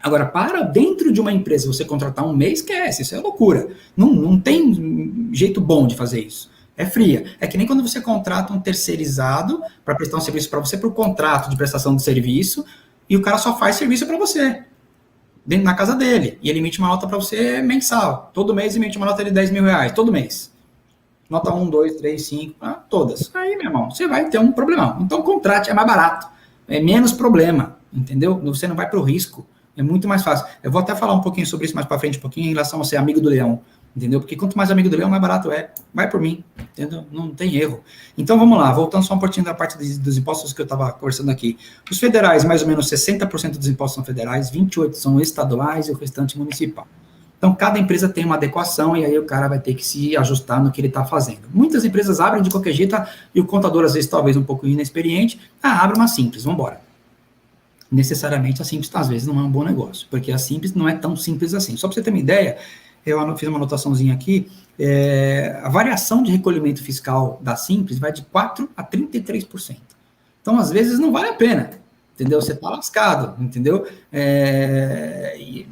Agora, para dentro de uma empresa você contratar um MEI, esquece, isso é loucura. Não tem jeito bom de fazer isso. é fria. É que nem quando você contrata um terceirizado para prestar um serviço para você por contrato de prestação de serviço, e o cara só faz serviço para você, dentro da casa dele, e ele emite uma nota para você mensal. Todo mês emite uma nota de 10 mil reais, todo mês. Nota 1, 2, 3, 5, todas. Aí, meu irmão, você vai ter um problemão. Então, contrate, é mais barato, é menos problema, entendeu? Você não vai para o risco, é muito mais fácil. Eu vou até falar um pouquinho sobre isso mais para frente, um pouquinho em relação a ser amigo do leão, entendeu? Porque quanto mais amigo do leão, mais barato é. Vai por mim, entendeu? Não tem erro. Então, vamos lá, voltando só um pouquinho da parte dos impostos que eu estava conversando aqui. Os federais, mais ou menos 60% dos impostos são federais, 28% são estaduais e o restante municipal. Então, cada empresa tem uma adequação e aí o cara vai ter que se ajustar no que ele está fazendo. Muitas empresas abrem de qualquer jeito e o contador, às vezes, talvez um pouco inexperiente, abre uma simples, vamos embora. Necessariamente a simples, às vezes, não é um bom negócio, porque a simples não é tão simples assim. Só para você ter uma ideia, eu fiz uma anotaçãozinha aqui, a variação de recolhimento fiscal da simples vai de 4% a 33%. Então, às vezes, não vale a pena, entendeu? Você está lascado, entendeu? E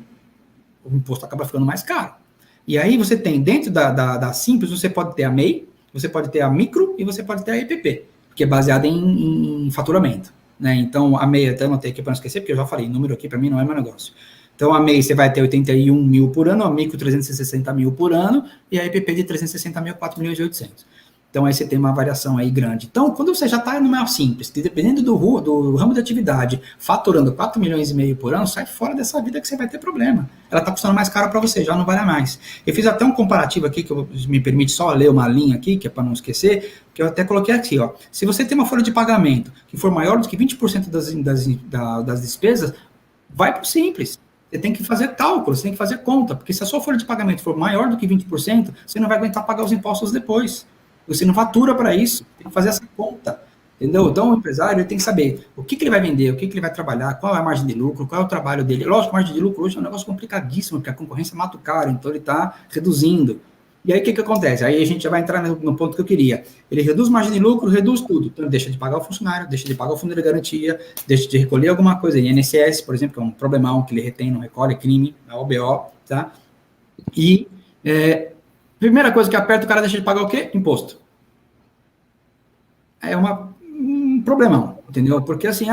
o imposto acaba ficando mais caro. E aí você tem, dentro da simples, você pode ter a MEI, você pode ter a micro e você pode ter a EPP, que é baseada em faturamento. Né? Então, a MEI, até anotei aqui para não esquecer, porque eu já falei, número aqui para mim não é meu negócio. Então, a MEI você vai ter 81 mil por ano, a micro 360 mil por ano, e a EPP de 360 mil, 4 milhões e 800. Então, aí você tem uma variação aí grande. Então, quando você já está no maior simples, dependendo do ramo de atividade, faturando 4 milhões e meio por ano, sai fora dessa vida que você vai ter problema. Ela está custando mais caro para você, já não vale mais. Eu fiz até um comparativo aqui, que me permite só ler uma linha aqui, que é para não esquecer, que eu até coloquei aqui, ó. Se você tem uma folha de pagamento que for maior do que 20% das despesas, vai para o simples. Você tem que fazer cálculo, você tem que fazer conta, porque se a sua folha de pagamento for maior do que 20%, você não vai aguentar pagar os impostos depois. Você não fatura para isso, tem que fazer essa conta, entendeu? Então, o empresário ele tem que saber o que ele vai vender, o que ele vai trabalhar, qual é a margem de lucro, qual é o trabalho dele. Lógico, a margem de lucro hoje é um negócio complicadíssimo, porque a concorrência mata o cara, então ele está reduzindo. E aí, o que acontece? Aí a gente já vai entrar no ponto que eu queria. Ele reduz margem de lucro, reduz tudo. Então, ele deixa de pagar o funcionário, deixa de pagar o fundo de garantia, deixa de recolher alguma coisa. INSS, por exemplo, que é um problemão que ele retém, não recolhe, é crime, é OBO, tá? E... primeira coisa que aperta, o cara deixa de pagar o quê? Imposto. É um problemão, entendeu? Porque assim,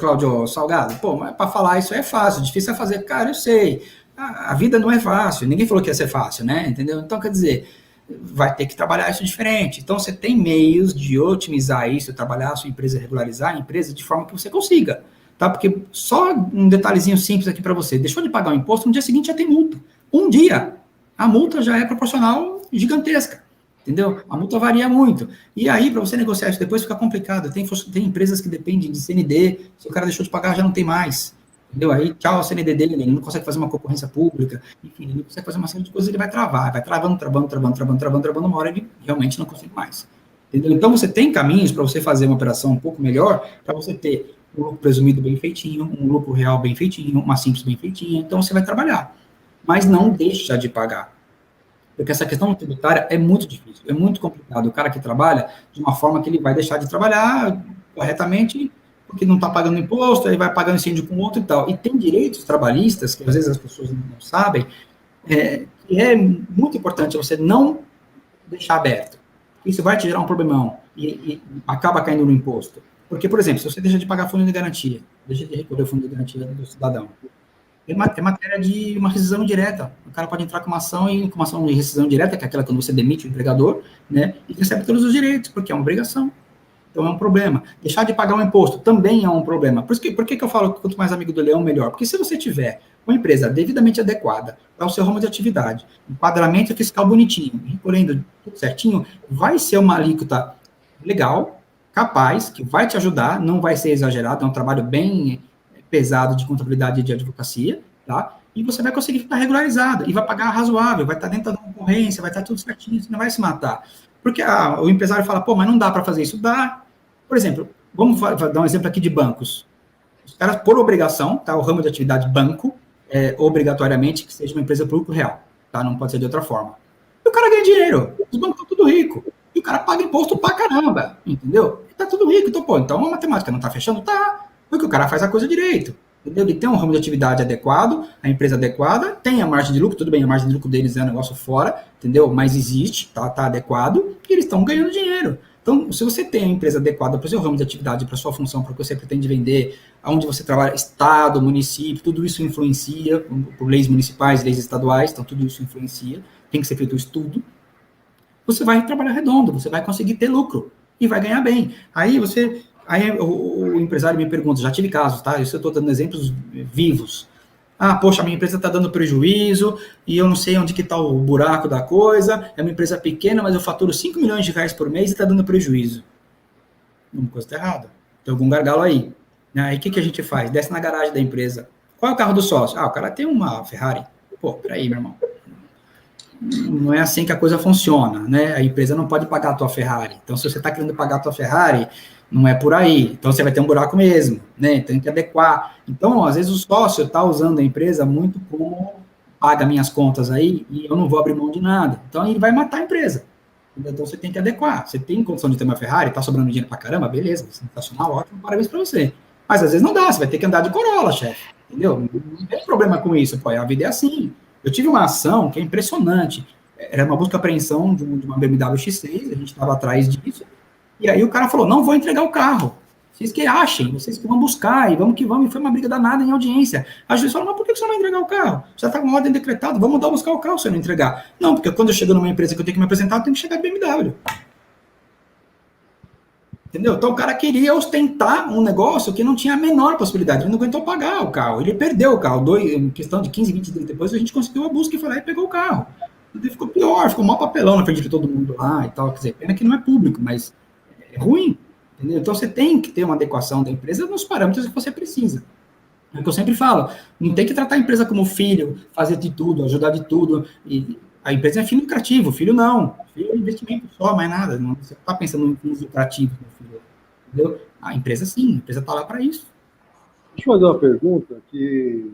Cláudio Salgado, mas para falar isso é fácil, difícil é fazer. Cara, eu sei, a vida não é fácil, ninguém falou que ia ser fácil, né? Entendeu? Então, quer dizer, vai ter que trabalhar isso diferente. Então, você tem meios de otimizar isso, trabalhar a sua empresa, regularizar a empresa de forma que você consiga, tá? Porque só um detalhezinho simples aqui para você, deixou de pagar o imposto, no dia seguinte já tem multa. Um dia, a multa já é proporcional gigantesca, entendeu? A multa varia muito. E aí, para você negociar isso depois, fica complicado. Tem empresas que dependem de CND, se o cara deixou de pagar, já não tem mais, entendeu? Aí, tchau, o CND dele, ele não consegue fazer uma concorrência pública, enfim, ele não consegue fazer uma série de coisas, ele vai travar, vai travando, uma hora ele realmente não consegue mais, entendeu? Então, você tem caminhos para você fazer uma operação um pouco melhor, para você ter um lucro presumido bem feitinho, um lucro real bem feitinho, uma simples bem feitinha, então você vai trabalhar. Mas não deixa de pagar. Porque essa questão tributária é muito difícil, é muito complicado. O cara que trabalha de uma forma que ele vai deixar de trabalhar corretamente, porque não está pagando imposto, aí vai pagando incêndio com outro e tal. E tem direitos trabalhistas, que às vezes as pessoas não sabem, que é muito importante você não deixar aberto. Isso vai te gerar um problemão e acaba caindo no imposto. Porque, por exemplo, se você deixa de pagar fundo de garantia, deixa de recolher o fundo de garantia do cidadão, é matéria de uma rescisão direta. O cara pode entrar com uma ação de rescisão direta, que é aquela quando você demite o empregador, né, e recebe todos os direitos, porque é uma obrigação. Então é um problema. Deixar de pagar um imposto também é um problema. Por que eu falo que quanto mais amigo do leão, melhor? Porque se você tiver uma empresa devidamente adequada para o seu ramo de atividade, enquadramento fiscal bonitinho, recolhendo tudo certinho, vai ser uma alíquota legal, capaz, que vai te ajudar, não vai ser exagerado, é um trabalho bem pesado de contabilidade e de advocacia, tá? E você vai conseguir ficar regularizado, e vai pagar razoável, vai estar dentro da concorrência, vai estar tudo certinho, você não vai se matar. Porque o empresário fala, mas não dá para fazer isso. Dá. Por exemplo, vamos dar um exemplo aqui de bancos. Os caras, por obrigação, tá? O ramo de atividade banco, obrigatoriamente que seja uma empresa público real, tá? Não pode ser de outra forma. E o cara ganha dinheiro, os bancos estão tudo rico. E o cara paga imposto pra caramba, entendeu? E tá tudo rico, então a matemática não tá fechando? Tá. Porque o cara faz a coisa direito, entendeu? Ele tem um ramo de atividade adequado, a empresa adequada, tem a margem de lucro, tudo bem, a margem de lucro deles é um negócio fora, entendeu? Mas existe, tá adequado, e eles estão ganhando dinheiro. Então, se você tem a empresa adequada para o seu ramo de atividade, para a sua função, para o que você pretende vender, aonde você trabalha, estado, município, tudo isso influencia, por leis municipais, leis estaduais, então tudo isso influencia, tem que ser feito o estudo, você vai trabalhar redondo, você vai conseguir ter lucro e vai ganhar bem. Aí o empresário me pergunta, já tive casos, tá? Isso eu estou dando exemplos vivos. Ah, poxa, a minha empresa está dando prejuízo e eu não sei onde que está o buraco da coisa, é uma empresa pequena, mas eu faturo 5 milhões de reais por mês e está dando prejuízo. Uma coisa está errada. Tem algum gargalo aí. Aí o que a gente faz? Desce na garagem da empresa. Qual é o carro do sócio? Ah, o cara tem uma Ferrari. Pô, peraí, meu irmão. Não é assim que a coisa funciona, né? A empresa não pode pagar a tua Ferrari. Então, se você está querendo pagar a tua Ferrari, não é por aí. Então, você vai ter um buraco mesmo, né? Tem que adequar. Então, às vezes, o sócio está usando a empresa muito como paga minhas contas aí e eu não vou abrir mão de nada. Então, ele vai matar a empresa. Então, você tem que adequar. Você tem condição de ter uma Ferrari, está sobrando dinheiro pra caramba, beleza, sensacional, ótimo, parabéns para você. Mas, às vezes, não dá. Você vai ter que andar de Corolla, chefe. Entendeu? Não tem problema com isso, pô. A vida é assim. Eu tive uma ação que é impressionante. Era uma busca e apreensão de uma BMW X6, a gente estava atrás disso, e aí o cara falou, não vou entregar o carro. Vocês que achem, vocês que vão buscar, e vamos que vamos, e foi uma briga danada em audiência. A juiz falou, mas por que você não vai entregar o carro? Já está com uma ordem decretada, vamos mandar buscar o carro se eu não entregar. Não, porque quando eu chego numa empresa que eu tenho que me apresentar, eu tenho que chegar de BMW. Entendeu? Então o cara queria ostentar um negócio que não tinha a menor possibilidade. Ele não aguentou pagar o carro. Ele perdeu o carro. Em questão de 15, 20 dias depois, a gente conseguiu a busca e foi lá e pegou o carro. Ele ficou pior, ficou mal papelão na frente de todo mundo lá e tal. Quer dizer, pena que não é público, mas é ruim. Entendeu? Então você tem que ter uma adequação da empresa nos parâmetros que você precisa. É o que eu sempre falo. Não tem que tratar a empresa como filho, fazer de tudo, ajudar de tudo. E a empresa é fim lucrativo, filho não. Filho é investimento só, mais nada. Não, você não está pensando em fins lucrativos no filho. Entendeu? A empresa sim, a empresa está lá para isso. Deixa eu fazer uma pergunta que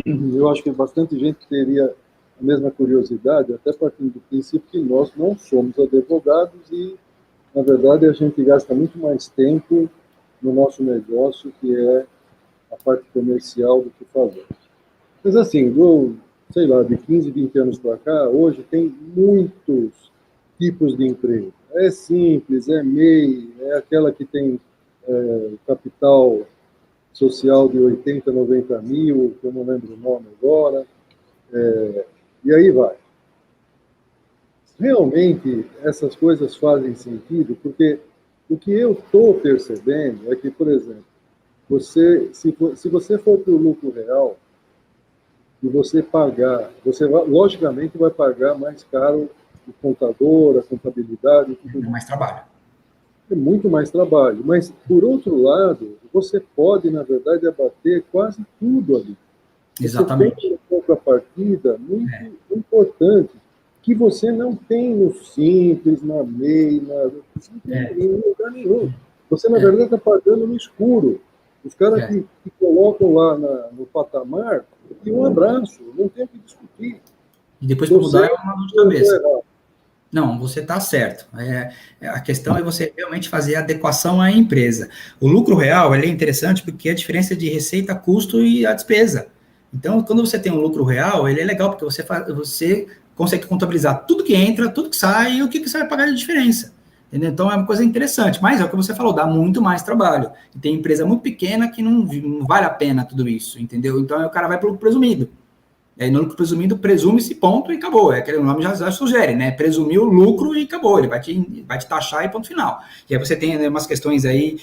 eu acho que bastante gente teria a mesma curiosidade, até partindo do princípio que nós não somos advogados e, na verdade, a gente gasta muito mais tempo no nosso negócio, que é a parte comercial, do que fazer. Mas assim, sei lá, de 15, 20 anos para cá, hoje tem muitos tipos de emprego. É simples, é MEI, é aquela que tem capital social de 80, 90 mil, que eu não lembro o nome agora, e aí vai. Realmente, essas coisas fazem sentido, porque o que eu estou percebendo é que, por exemplo, se você for para o lucro real, e você pagar, você logicamente vai pagar mais caro o contador, a contabilidade. É mais trabalho. É muito mais trabalho. Mas, por outro lado, você pode, na verdade, abater quase tudo ali. Exatamente. Você tem uma contrapartida muito importante, que você não tem no Simples, na MEI, em lugar nenhum. Você, na verdade, está pagando no escuro. Os caras que colocam lá no patamar, e um abraço, não tem o que discutir. E depois para mudar é uma dor de cabeça. Não, você está certo. A questão é você realmente fazer a adequação à empresa. O lucro real ele é interessante porque é a diferença de receita, custo e a despesa. Então, quando você tem um lucro real, ele é legal porque você consegue contabilizar tudo que entra, tudo que sai e o que você vai pagar de diferença. Entendeu? Então, é uma coisa interessante. Mas é o que você falou, dá muito mais trabalho. E tem empresa muito pequena que não vale a pena tudo isso, entendeu? Então, aí o cara vai para o lucro presumido. E aí, no lucro presumido, presume-se ponto e acabou. O nome já sugere, né? Presumiu o lucro e acabou. Ele vai te taxar e ponto final. E aí você tem, né, umas questões aí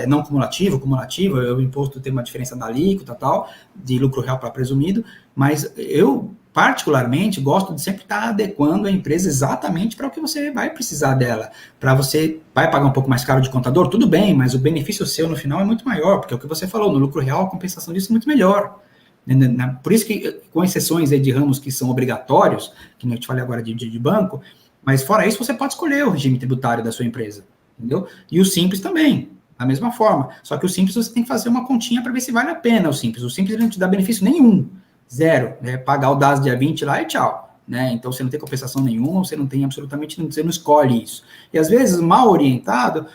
não cumulativo, o imposto tem uma diferença da alíquota tal, de lucro real para presumido, mas eu particularmente gosto de sempre estar adequando a empresa exatamente para o que você vai precisar dela. Para você vai pagar um pouco mais caro de contador, tudo bem, mas o benefício seu no final é muito maior, porque é o que você falou, no lucro real a compensação disso é muito melhor. Por isso que, com exceções aí de ramos que são obrigatórios, que eu te falei agora de banco, mas fora isso você pode escolher o regime tributário da sua empresa, entendeu? E o Simples também, da mesma forma. Só que o Simples você tem que fazer uma continha para ver se vale a pena o Simples. O Simples não te dá benefício nenhum, zero. Pagar o DAS dia 20 lá e tchau. né? Então, você não tem compensação nenhuma, você não tem absolutamente, você não escolhe isso. E, às vezes, mal orientado,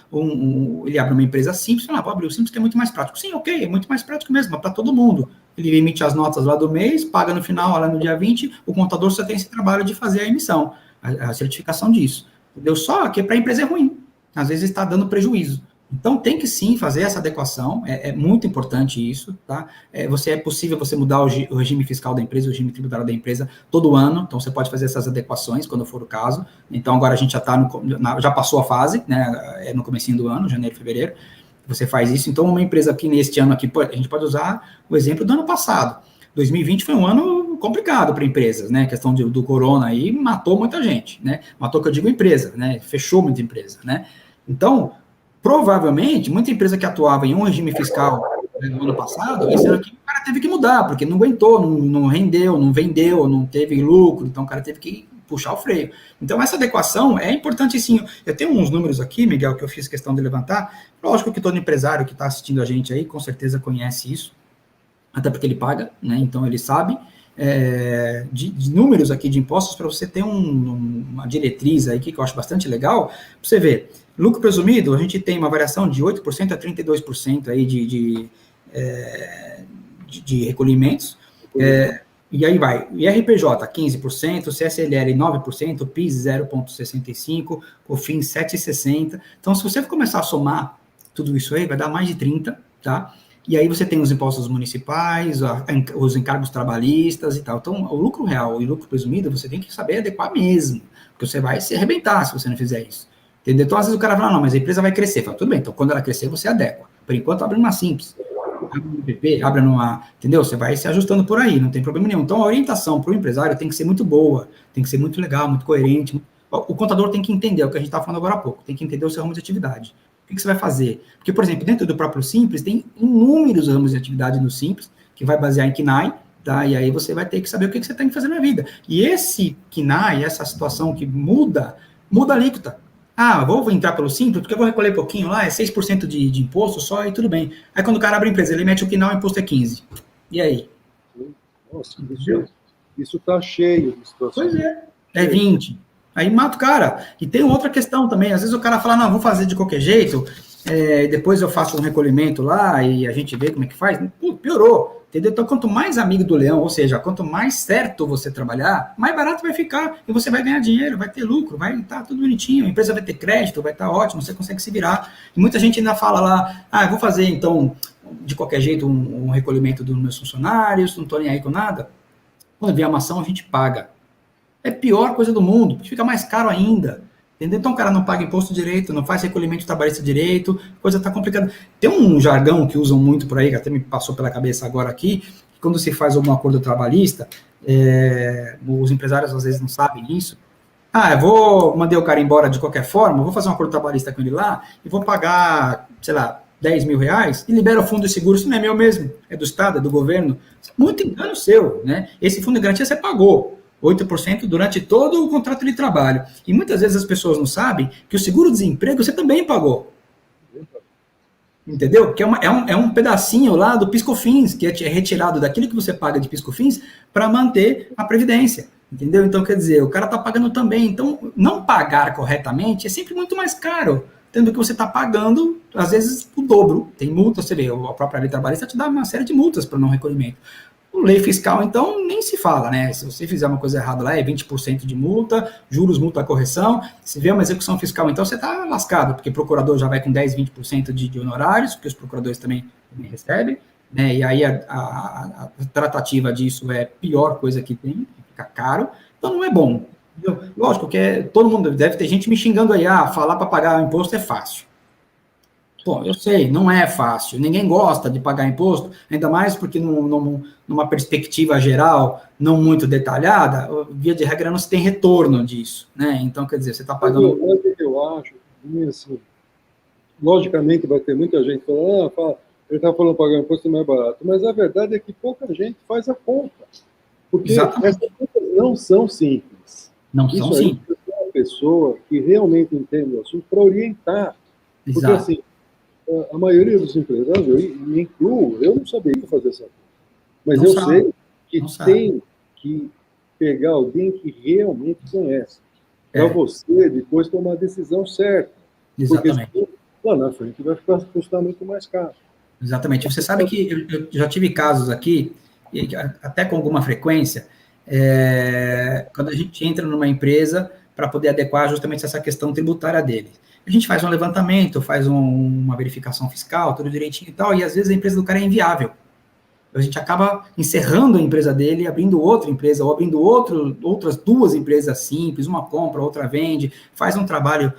ele abre uma empresa simples, fala, vou abrir o simples que é muito mais prático. Sim, ok, é muito mais prático mesmo, para todo mundo. Ele emite as notas lá do mês, paga no final, lá no dia 20, o contador só tem esse trabalho de fazer a emissão, a certificação disso. Entendeu? Só que para a empresa é ruim. Às vezes está dando prejuízo. Então, tem que sim fazer essa adequação, é muito importante isso, tá? É possível você mudar o regime fiscal da empresa, o regime tributário da empresa todo ano, então você pode fazer essas adequações quando for o caso. Então, agora a gente já passou a fase, né? No comecinho do ano, janeiro, fevereiro, você faz isso. Então, uma empresa aqui neste ano aqui, a gente pode usar o exemplo do ano passado. 2020 foi um ano complicado para empresas, né? A questão do corona aí matou muita gente, né? Matou, que eu digo, empresa, né? Fechou muita empresa, né? Então, provavelmente, muita empresa que atuava em um regime fiscal no ano passado, esse ano aqui o cara teve que mudar, porque não aguentou, não rendeu, não vendeu, não teve lucro, então o cara teve que puxar o freio. Então, essa adequação é importante sim. Eu tenho uns números aqui, Miguel, que eu fiz questão de levantar. Lógico que todo empresário que está assistindo a gente aí, com certeza conhece isso, até porque ele paga, né? Então ele sabe. De números aqui de impostos, para você ter uma diretriz aí que eu acho bastante legal, para você ver, lucro presumido, a gente tem uma variação de 8% a 32% aí de recolhimentos, e aí vai, IRPJ 15%, CSLL 9%, PIS 0,65%, COFINS 7,60%, então se você começar a somar tudo isso aí, vai dar mais de 30%, tá? E aí você tem os impostos municipais, os encargos trabalhistas e tal. Então, o lucro real e o lucro presumido, você tem que saber adequar mesmo, porque você vai se arrebentar se você não fizer isso. Entendeu? Então, às vezes o cara fala, não, mas a empresa vai crescer. Fala, tudo bem, então quando ela crescer, você adequa. Por enquanto, abre numa simples. Abre numa PP, abre numa... Entendeu? Você vai se ajustando por aí, não tem problema nenhum. Então, a orientação para o empresário tem que ser muito boa, tem que ser muito legal, muito coerente. O contador tem que entender o que a gente está falando agora há pouco, tem que entender o seu ramo de atividade. O que você vai fazer? Porque, por exemplo, dentro do próprio Simples, tem inúmeros ramos de atividade no Simples, que vai basear em KNAI, tá? E aí você vai ter que saber o que você tem que fazer na vida. E esse KNAI, essa situação que muda a alíquota. Ah, vou entrar pelo Simples, porque eu vou recolher pouquinho lá, é 6% de imposto só, e tudo bem. Aí quando o cara abre a empresa, ele mete o KNAI, o imposto é 15%. E aí? Nossa, isso está cheio de situações. Pois é 20%. Aí mata o cara. E tem outra questão também. Às vezes o cara fala, não, vou fazer de qualquer jeito, depois eu faço um recolhimento lá e a gente vê como é que faz. Pô, piorou. Entendeu? Então, quanto mais amigo do leão, ou seja, quanto mais certo você trabalhar, mais barato vai ficar. E você vai ganhar dinheiro, vai ter lucro, vai estar tudo bonitinho. A empresa vai ter crédito, vai estar ótimo, você consegue se virar. E muita gente ainda fala lá, eu vou fazer, então, de qualquer jeito, um recolhimento dos meus funcionários, não estou nem aí com nada. Quando vier uma ação, a gente paga. É a pior coisa do mundo, fica mais caro ainda. Entendeu? Então o cara não paga imposto direito, não faz recolhimento trabalhista direito, coisa tá complicada. Tem um jargão que usam muito por aí, que até me passou pela cabeça agora aqui, que quando se faz algum acordo trabalhista, os empresários às vezes não sabem isso. Mandei o cara embora de qualquer forma, vou fazer um acordo trabalhista com ele lá, e vou pagar, sei lá, 10 mil reais, e libera o fundo de seguro, isso não é meu mesmo, é do Estado, é do governo. Muito engano seu, né? Esse fundo de garantia você pagou 8% durante todo o contrato de trabalho. E muitas vezes as pessoas não sabem que o seguro-desemprego você também pagou. Entendeu? Que é um pedacinho lá do PIS/COFINS, que é retirado daquilo que você paga de PIS/COFINS para manter a Previdência. Entendeu? Então, quer dizer, o cara está pagando também. Então, não pagar corretamente é sempre muito mais caro, tendo que você está pagando, às vezes, o dobro. Tem multa, você vê, a própria lei trabalhista te dá uma série de multas para não recolhimento. Lei fiscal, então, nem se fala, né? Se você fizer uma coisa errada lá, é 20% de multa, juros, multa, correção. Se vier uma execução fiscal, então você está lascado, porque o procurador já vai com 10%, 20% de honorários, porque os procuradores também recebem, né? E aí a tratativa disso é a pior coisa que tem, fica caro, então não é bom. Entendeu? Lógico que todo mundo deve ter gente me xingando aí, falar para pagar o imposto é fácil. Pô, eu sei, não é fácil, ninguém gosta de pagar imposto, ainda mais porque numa perspectiva geral, não muito detalhada, via de regra não se tem retorno disso, né? Então, quer dizer, você está pagando... Eu acho, assim, logicamente vai ter muita gente falando, ele está falando pagar imposto é mais barato, mas a verdade é que pouca gente faz a conta, porque essas contas não são simples. Não são simples. É uma pessoa que realmente entende o assunto para orientar, porque assim, a maioria dos empresários, eu me incluo, eu não sabia fazer essa coisa. Mas eu sei que tem que pegar alguém que realmente conhece. Para você depois tomar a decisão certa. Exatamente. Porque lá na frente vai custar muito mais caro. Exatamente. Você sabe que eu já tive casos aqui, até com alguma frequência, quando a gente entra numa empresa para poder adequar justamente essa questão tributária dele. A gente faz um levantamento, faz uma verificação fiscal, tudo direitinho e tal, e às vezes a empresa do cara é inviável. A gente acaba encerrando a empresa dele, abrindo outra empresa, ou abrindo outras duas empresas simples, uma compra, outra vende, faz um trabalho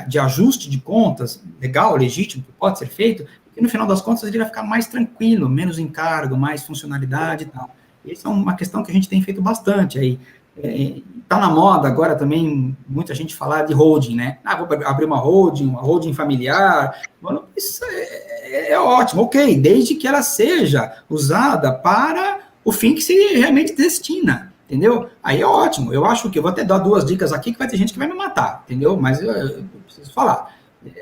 de ajuste de contas, legal, legítimo, que pode ser feito, e no final das contas ele vai ficar mais tranquilo, menos encargo, mais funcionalidade e tal. Essa é uma questão que a gente tem feito bastante aí. Está na moda agora também muita gente falar de holding, né? Vou abrir uma holding familiar. Mano, isso é ótimo, ok, desde que ela seja usada para o fim que se realmente destina, entendeu? Aí é ótimo. Eu acho que eu vou até dar 2 dicas aqui que vai ter gente que vai me matar, entendeu? Mas eu preciso falar.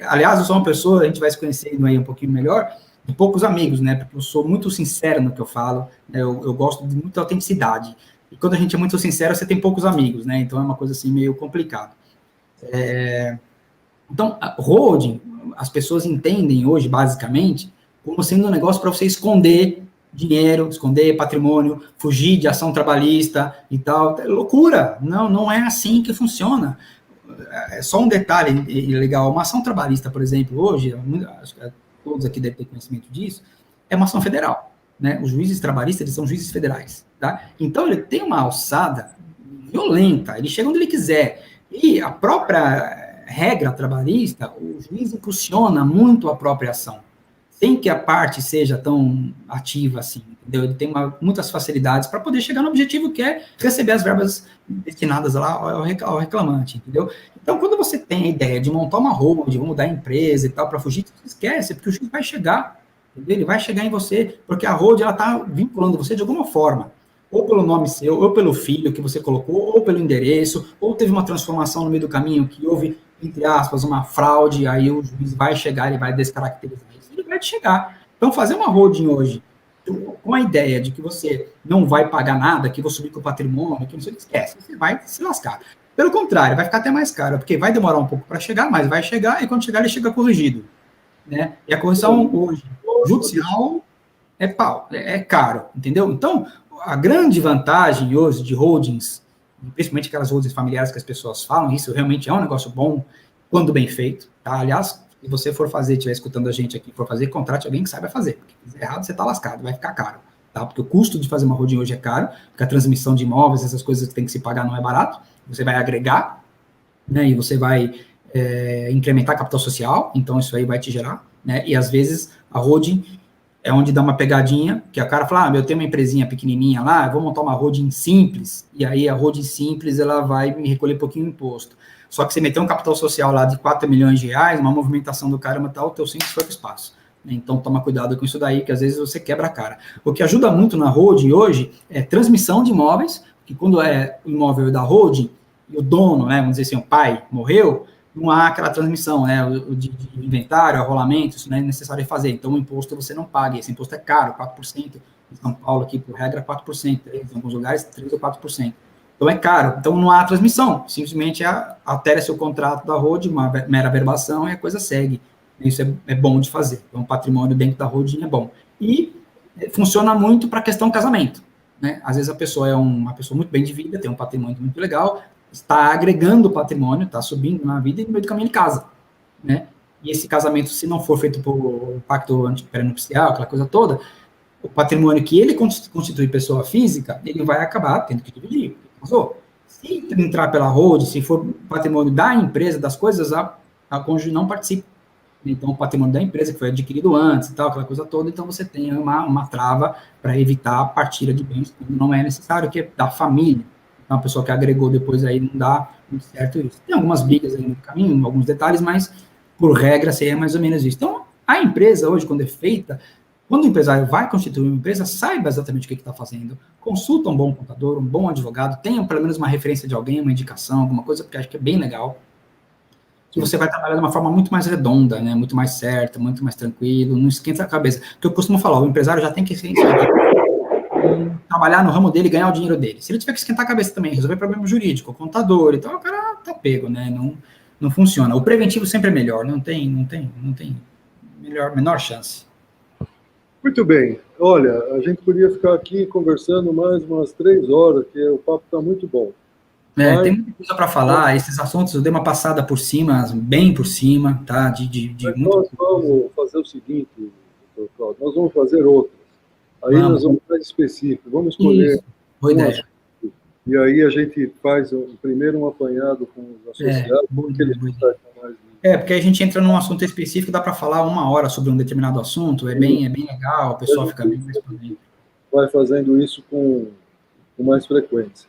Aliás, eu sou uma pessoa, a gente vai se conhecendo aí um pouquinho melhor, de poucos amigos, né? Porque eu sou muito sincero no que eu falo, né? Eu gosto de muita autenticidade. E quando a gente é muito sincero, você tem poucos amigos, né? Então é uma coisa assim meio complicada. Então, holding, as pessoas entendem hoje, basicamente, como sendo um negócio para você esconder dinheiro, esconder patrimônio, fugir de ação trabalhista e tal. É loucura! Não é assim que funciona. É só um detalhe legal. Uma ação trabalhista, por exemplo, hoje, acho que todos aqui devem ter conhecimento disso, é uma ação federal. Né? Os juízes trabalhistas, eles são juízes federais. Tá? Então, ele tem uma alçada violenta, ele chega onde ele quiser. E a própria regra trabalhista, o juiz impulsiona muito a própria ação, sem que a parte seja tão ativa assim, entendeu? Ele tem muitas facilidades para poder chegar no objetivo que é receber as verbas destinadas lá ao reclamante, entendeu? Então, quando você tem a ideia de montar uma holding, vou mudar a empresa e tal, para fugir, esquece, porque o juiz vai chegar, entendeu? Ele vai chegar em você, porque a holding, ela está vinculando você de alguma forma, ou pelo nome seu, ou pelo filho que você colocou, ou pelo endereço, ou teve uma transformação no meio do caminho que houve, entre aspas, uma fraude, aí o juiz vai chegar, ele vai descaracterizar isso, ele vai te chegar. Então, fazer uma holding hoje, com a ideia de que você não vai pagar nada, que vou subir com o patrimônio, que não sei o que, esquece, você vai se lascar. Pelo contrário, vai ficar até mais caro, porque vai demorar um pouco para chegar, mas vai chegar, e quando chegar, ele chega corrigido. Né? E a correção hoje, judicial, é pau, é caro, entendeu? Então, a grande vantagem hoje de holdings, principalmente aquelas holdings familiares que as pessoas falam, isso realmente é um negócio bom, quando bem feito, tá? Aliás, se você for fazer, estiver escutando a gente aqui, for fazer, contrate alguém que saiba fazer, porque se fizer errado, você tá lascado, vai ficar caro, tá? Porque o custo de fazer uma holding hoje é caro, porque a transmissão de imóveis, essas coisas que tem que se pagar não é barato, você vai agregar, né, e você vai incrementar capital social, então isso aí vai te gerar, né, e às vezes a holding é onde dá uma pegadinha, que a cara fala, eu tenho uma empresinha pequenininha lá, eu vou montar uma holding simples, e aí a holding simples, ela vai me recolher um pouquinho de imposto. Só que você meteu um capital social lá de 4 milhões de reais, uma movimentação do caramba tal, o teu simples foi para o espaço. Então, toma cuidado com isso daí, que às vezes você quebra a cara. O que ajuda muito na holding hoje é transmissão de imóveis, que quando é o imóvel da holding, e o dono, né, vamos dizer assim, o pai morreu, não há aquela transmissão, né, de inventário, arrolamento, isso não é necessário fazer. Então, o imposto você não paga, esse imposto é caro, 4%. Em São Paulo, aqui, por regra, 4%. Em alguns lugares, 3% ou 4%. Então, é caro. Então, não há transmissão. Simplesmente altera seu contrato da holding, uma mera verbação, e a coisa segue. Isso é bom de fazer. Então, o patrimônio dentro da holding é bom. E funciona muito para a questão casamento. Né? Às vezes, a pessoa é uma pessoa muito bem de vida, tem um patrimônio muito legal, está agregando patrimônio, está subindo na vida e no meio do caminho ele casa, né? E esse casamento, se não for feito por pacto pré-nupcial, aquela coisa toda, o patrimônio que ele constitui pessoa física, ele vai acabar tendo que dividir, casou. Se entrar pela holding, se for patrimônio da empresa, das coisas, a cônjuge não participa. Então, o patrimônio da empresa que foi adquirido antes e tal, aquela coisa toda, então você tem uma trava para evitar a partilha de bens, não é necessário, que é da família. Uma pessoa que agregou depois aí não dá muito certo isso. Tem algumas brigas aí no caminho, alguns detalhes, mas por regra seria mais ou menos isso. Então, a empresa hoje, quando é feita, quando o empresário vai constituir uma empresa, saiba exatamente o que está fazendo, consulta um bom contador, um bom advogado, tenha pelo menos uma referência de alguém, uma indicação, alguma coisa, porque acho que é bem legal, que você vai trabalhar de uma forma muito mais redonda, né, muito mais certa, muito mais tranquilo, não esquenta a cabeça. Porque eu costumo falar, o empresário já tem que ser trabalhar no ramo dele e ganhar o dinheiro dele. Se ele tiver que esquentar a cabeça também, resolver problema jurídico, contador, então o cara tá pego, né? Não funciona. O preventivo sempre é melhor, não tem menor chance. Muito bem. Olha, a gente podia ficar aqui conversando mais umas 3 horas, que o papo está muito bom. Mas... tem muita coisa para falar, esses assuntos eu dei uma passada por cima, bem por cima, tá? Nós vamos fazer o seguinte, doutor Cláudio, nós vamos fazer outras. Aí nós vamos mais específico, vamos escolher. Isso. Boa ideia. E aí a gente faz primeiro um apanhado com os associados, porque eles gostam mais. Porque a gente entra num assunto específico, dá para falar 1 hora sobre um determinado assunto, é bem legal, o pessoal fica bem mais por dentro. Vai fazendo isso com mais frequência.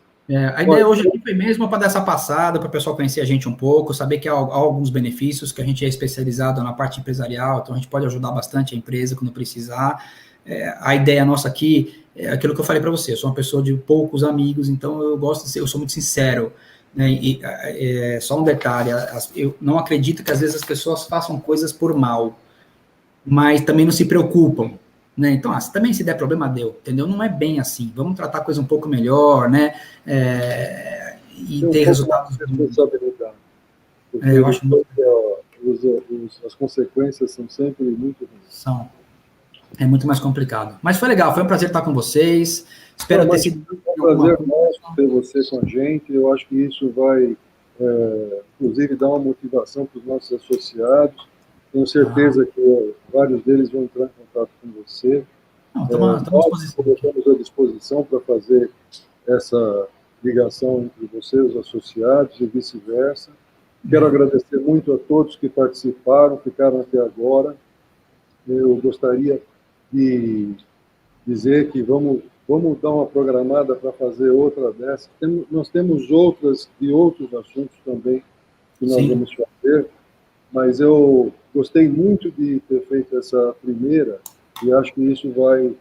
A ideia hoje aqui foi mesmo para dar essa passada, para o pessoal conhecer a gente um pouco, saber que há alguns benefícios, que a gente é especializado na parte empresarial, então a gente pode ajudar bastante a empresa quando precisar. A ideia nossa aqui é aquilo que eu falei para você, eu sou uma pessoa de poucos amigos, então eu sou muito sincero, né? E só um detalhe, eu não acredito que às vezes as pessoas façam coisas por mal, mas também não se preocupam, né? Então, também se der problema, deu, entendeu? Não é bem assim, vamos tratar a coisa um pouco melhor, né? E ter resultados. Responsabilidade. Eu acho muito... as consequências são sempre muito ruins. É muito mais complicado. Mas foi legal, foi um prazer estar com vocês. Espero ter sido... É um prazer nosso ter você com a gente. Eu acho que isso vai, inclusive, dar uma motivação para os nossos associados. Tenho certeza que vários deles vão entrar em contato com você. Estamos à disposição para fazer essa ligação entre você e os associados e vice-versa. Quero agradecer muito a todos que participaram, ficaram até agora. Eu gostaria de dizer que vamos dar uma programada para fazer outra dessa. Nós temos outras e outros assuntos também que nós vamos fazer, mas eu gostei muito de ter feito essa primeira e acho que isso vai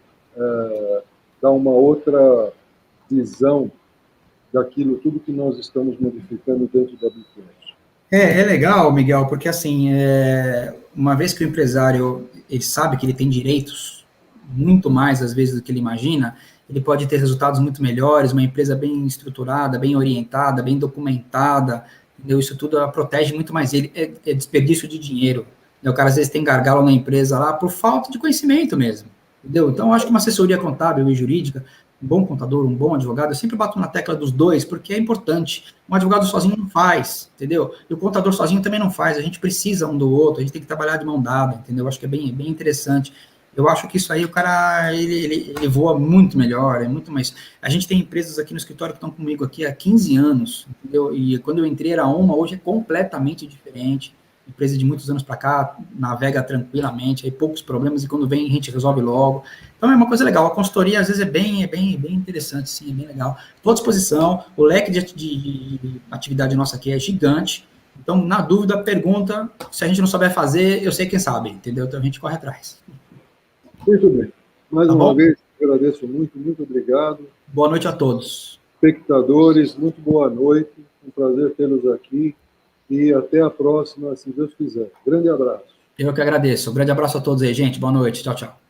dar uma outra visão daquilo tudo que nós estamos modificando dentro da Biflex. É legal, Miguel, porque assim, uma vez que o empresário ele sabe que ele tem direitos, muito mais às vezes do que ele imagina, ele pode ter resultados muito melhores, uma empresa bem estruturada, bem orientada, bem documentada, entendeu? Isso tudo protege muito mais ele, é desperdício de dinheiro. O cara às vezes tem gargalo na empresa lá por falta de conhecimento mesmo, entendeu? Então, eu acho que uma assessoria contábil e jurídica, um bom contador, um bom advogado, eu sempre bato na tecla dos dois, porque é importante. Um advogado sozinho não faz, entendeu? E o contador sozinho também não faz, a gente precisa um do outro, a gente tem que trabalhar de mão dada, entendeu? Eu acho que é bem interessante. Eu acho que isso aí, o cara, ele voa muito melhor, é muito mais... A gente tem empresas aqui no escritório que estão comigo aqui há 15 anos, entendeu? E quando eu entrei era uma, hoje é completamente diferente. Empresa de muitos anos para cá, navega tranquilamente, aí poucos problemas, e quando vem a gente resolve logo. Então é uma coisa legal, a consultoria às vezes é bem interessante, sim, é bem legal. Estou à disposição, o leque de atividade nossa aqui é gigante, então na dúvida, pergunta, se a gente não souber fazer, eu sei quem sabe, entendeu? Então a gente corre atrás. Muito bem, mais uma vez, agradeço muito obrigado. Boa noite a todos. Espectadores, muito boa noite, um prazer tê-los aqui. E até a próxima, se Deus quiser. Grande abraço. Eu que agradeço. Um grande abraço a todos aí, gente. Boa noite. Tchau, tchau.